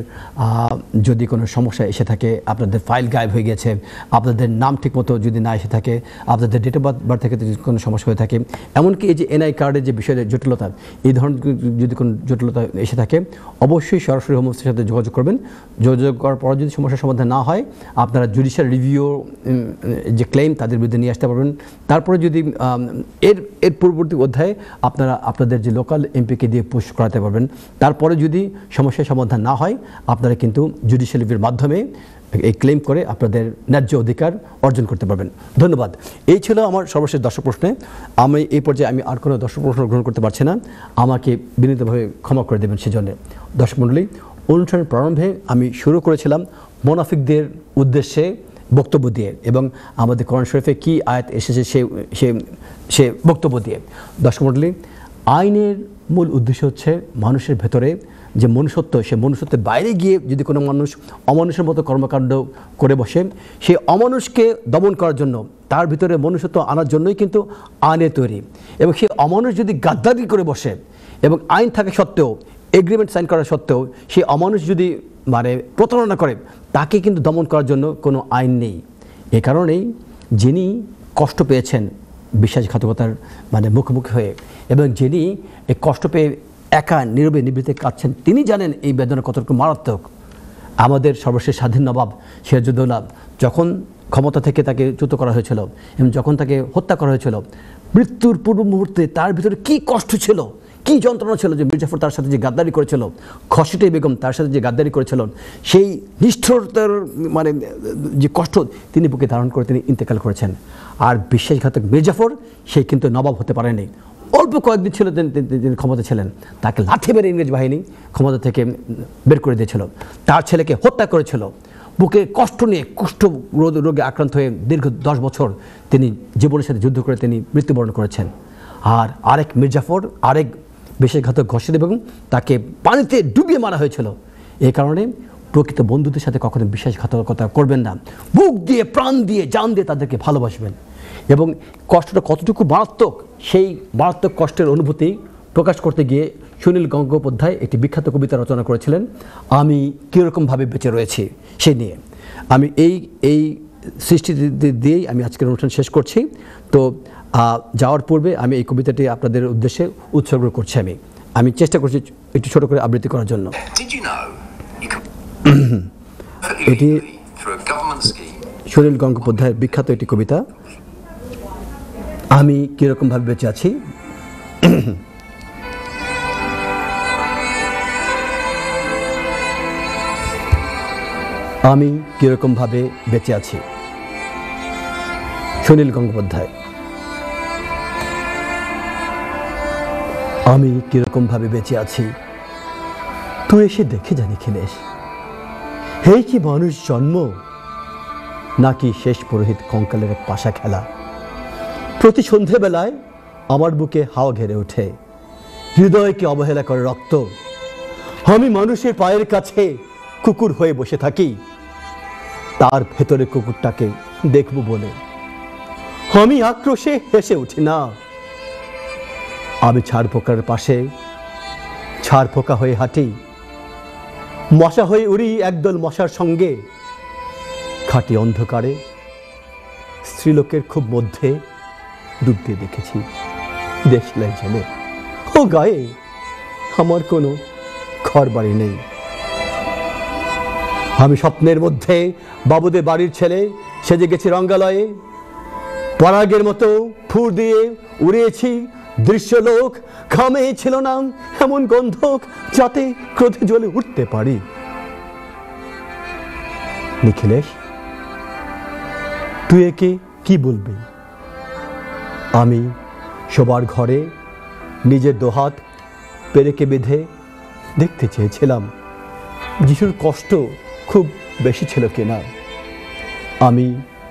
যদি কোনো সমস্যা এসে থাকে, আপনাদের ফাইল গায়েব হয়ে গেছে, আপনাদের নাম ঠিকমতো যদি না এসে থাকে, আপনাদের ডেট অফ বার্থ থেকে যদি কোনো সমস্যা হয়ে থাকে, এমনকি এই যে এনআই কার্ডের যে বিষয়ের জটিলতা, এই ধরনের যদি কোনো জটিলতা এসে থাকে, অবশ্যই সরাসরি হোম অফিসের সাথে যোগাযোগ করবেন। যোগাযোগ করার পর যদি সমস্যার সমাধান না হয়, আপনারা জুডিশিয়াল রিভিউ যে ক্লেম তাদের বিরুদ্ধে নিয়ে আসতে পারবেন। তারপরে যদি এর পূর্ববর্তী অধ্যায়ে আপনারা আপনাদের যে লোকাল এমপিকে দিয়ে পুশ করাতে পারবেন। তারপরে যদি সমস্যার সমাধান না হয়, আপনারা কিন্তু জুডিশিয়াল রিভিউর মাধ্যমে এই ক্লেম করে আপনাদের ন্যায্য অধিকার অর্জন করতে পারবেন। ধন্যবাদ। এই ছিল আমার সর্বশেষ দর্শক প্রশ্নে। আমি এই পর্যায়ে আমি আর কোনো দর্শক প্রশ্ন গ্রহণ করতে পারছি না, আমাকে বিনীতভাবে ক্ষমা করে দেবেন সেজন্য। দর্শক মণ্ডলী, অনুষ্ঠানের প্রারম্ভে আমি শুরু করেছিলাম মুনাফিকদের উদ্দেশ্যে বক্তব্য দিয়ে, এবং আমাদের কোরআন শরীফে কী আয়াত এসেছে সে বক্তব্য দিয়ে। দর্শক মণ্ডলী, আইনের মূল উদ্দেশ্য হচ্ছে মানুষের ভেতরে যে মনুষ্যত্ব, সে মনুষ্যত্বের বাইরে গিয়ে যদি কোনো মানুষ অমানুষের মতো কর্মকাণ্ড করে বসে, সেই অমানুষকে দমন করার জন্য, তার ভিতরে মনুষ্যত্ব আনার জন্যই কিন্তু আইনের তৈরি। এবং সেই অমানুষ যদি গাদ্দারি করে বসে, এবং আইন থাকা সত্ত্বেও, এগ্রিমেন্ট সাইন করা সত্ত্বেও সেই অমানুষ যদি প্রতারণা করে, তাকে কিন্তু দমন করার জন্য কোনো আইন নেই। এ কারণেই যিনি কষ্ট পেয়েছেন বিশ্বাসঘাতকতার মুখোমুখি হয়ে, এবং যিনি এই কষ্ট পেয়ে একা নীরবে নিভৃতে কাঁদছেন, তিনি জানেন এই বেদনা কতটুকু মারাত্মক। আমাদের সর্বশেষ স্বাধীন নবাব সিরাজউদ্দৌলা যখন ক্ষমতা থেকে তাকে চ্যুত করা হয়েছিল, এবং যখন তাকে হত্যা করা হয়েছিল, মৃত্যুর পূর্ব মুহূর্তে তার ভিতরে কী কষ্ট ছিল, কী যন্ত্রণা ছিল, যে মীর জাফর তার সাথে যে গাদ্দারি করেছিল, খসিটে বেগম তার সাথে যে গাদ্দারি করেছিল, সেই নিষ্ঠুরতার যে কষ্ট তিনি বুকে ধারণ করে তিনি ইন্তেকাল করেছেন। আর বিশ্বাসঘাতক মীর জাফর, সে কিন্তু নবাব হতে পারেনি। অল্প কয়েকদিন ছিল তিনি ক্ষমতা ছিলেন, তাকে লাঠি মেরে ইংরেজ বাহিনী ক্ষমতা থেকে বের করে দিয়েছিল, তার ছেলেকে হত্যা করেছিল। বুকে কষ্ট নিয়ে কুষ্ঠ রোগে আক্রান্ত হয়ে দীর্ঘ 10 বছর তিনি জীবনের সাথে যুদ্ধ করে তিনি মৃত্যুবরণ করেছেন। আর আরেক মীর জাফর, আরেক বিশ্বাসঘাতক খসিটে বেগম, তাকে পানিতে ডুবিয়ে মারা হয়েছিল। এই কারণে প্রকৃত বন্ধুদের সাথে কখনো বিশ্বাসঘাতকতা করবেন না, বুক দিয়ে, প্রাণ দিয়ে, জান দিয়ে তাদেরকে ভালোবাসবেন। এবং কষ্টটা কতটুকু মারাত্মক, সেই মারাত্মক কষ্টের অনুভূতি প্রকাশ করতে গিয়ে সুনীল গঙ্গোপাধ্যায় একটি বিখ্যাত কবিতা রচনা করেছিলেন, আমি কীরকমভাবে বেঁচে রয়েছি, সে নিয়ে। আমি এই সৃষ্টি দিয়েই আমি আজকের অনুষ্ঠান শেষ করছি। তো যাওয়ার পূর্বে আমি এই কবিতাটি আপনাদের উদ্দেশ্যে উৎসর্গ করছি। আমি চেষ্টা করছি একটু ছোট করে আবৃত্তি করার জন্য। এটি সুনীল গঙ্গোপাধ্যায়ের বিখ্যাত একটি কবিতা, আমি কীরকমভাবে বেঁচে আছি। আমি কীরকমভাবে বেঁচে আছি। সুনীল গঙ্গোপাধ্যায়। আমি কীরকমভাবে বেঁচে আছি, তুই এসে দেখে জানি খিলেশ। এই কি মানুষ জন্ম, নাকি শেষ পুরোহিত কঙ্কালের এক পাশা খেলা? প্রতি সন্ধেবেলায় আমার বুকে হাওয়া ঘেরে ওঠে, হৃদয়কে অবহেলা করে রক্ত। আমি মানুষের পায়ের কাছে কুকুর হয়ে বসে থাকি, তার ভেতরে কুকুরটাকে দেখব বলে। আমি আক্রোশে হেসে উঠি না। আমি ছাড় পোকার পাশে ছাড় পোকা হয়ে হাঁটি, মশা হয়ে উড়ি একদল মশার সঙ্গে। খাঁটি অন্ধকারে স্ত্রীলোকের খুব মধ্যে ডুব দিয়ে দেখেছি দেশলাই জলে। ও গায়ে আমার কোনো ঘর বাড়ি নেই। আমি স্বপ্নের মধ্যে বাবুদের বাড়ির ছেলে সেজে গেছি রঙ্গালয়ে, পরাগের মতো ফুর দিয়ে উড়িয়েছি দৃশ্যলোক। ঘামে ছিল না এমন গন্ধক যাতে ক্রোধে জ্বলে উঠতে পারি। নিখিলেশ, তুই একে কি বলবি? আমি শোবার ঘরে নিজের দোহাত পেরেকে বেঁধে দেখতে চেয়েছিলাম যিশুর কষ্ট খুব বেশি ছিল কিনা। আমি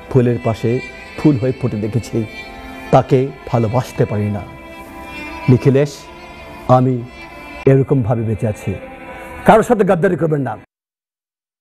ফুলের পাশে ফুল হয়ে ফুটে দেখেছি, তাকে ভালোবাসতে পারি না। নিখিলেশ, আমি এরকমভাবে বেঁচে আছি। কারোর সাথে গাদ্দারি করবেন না।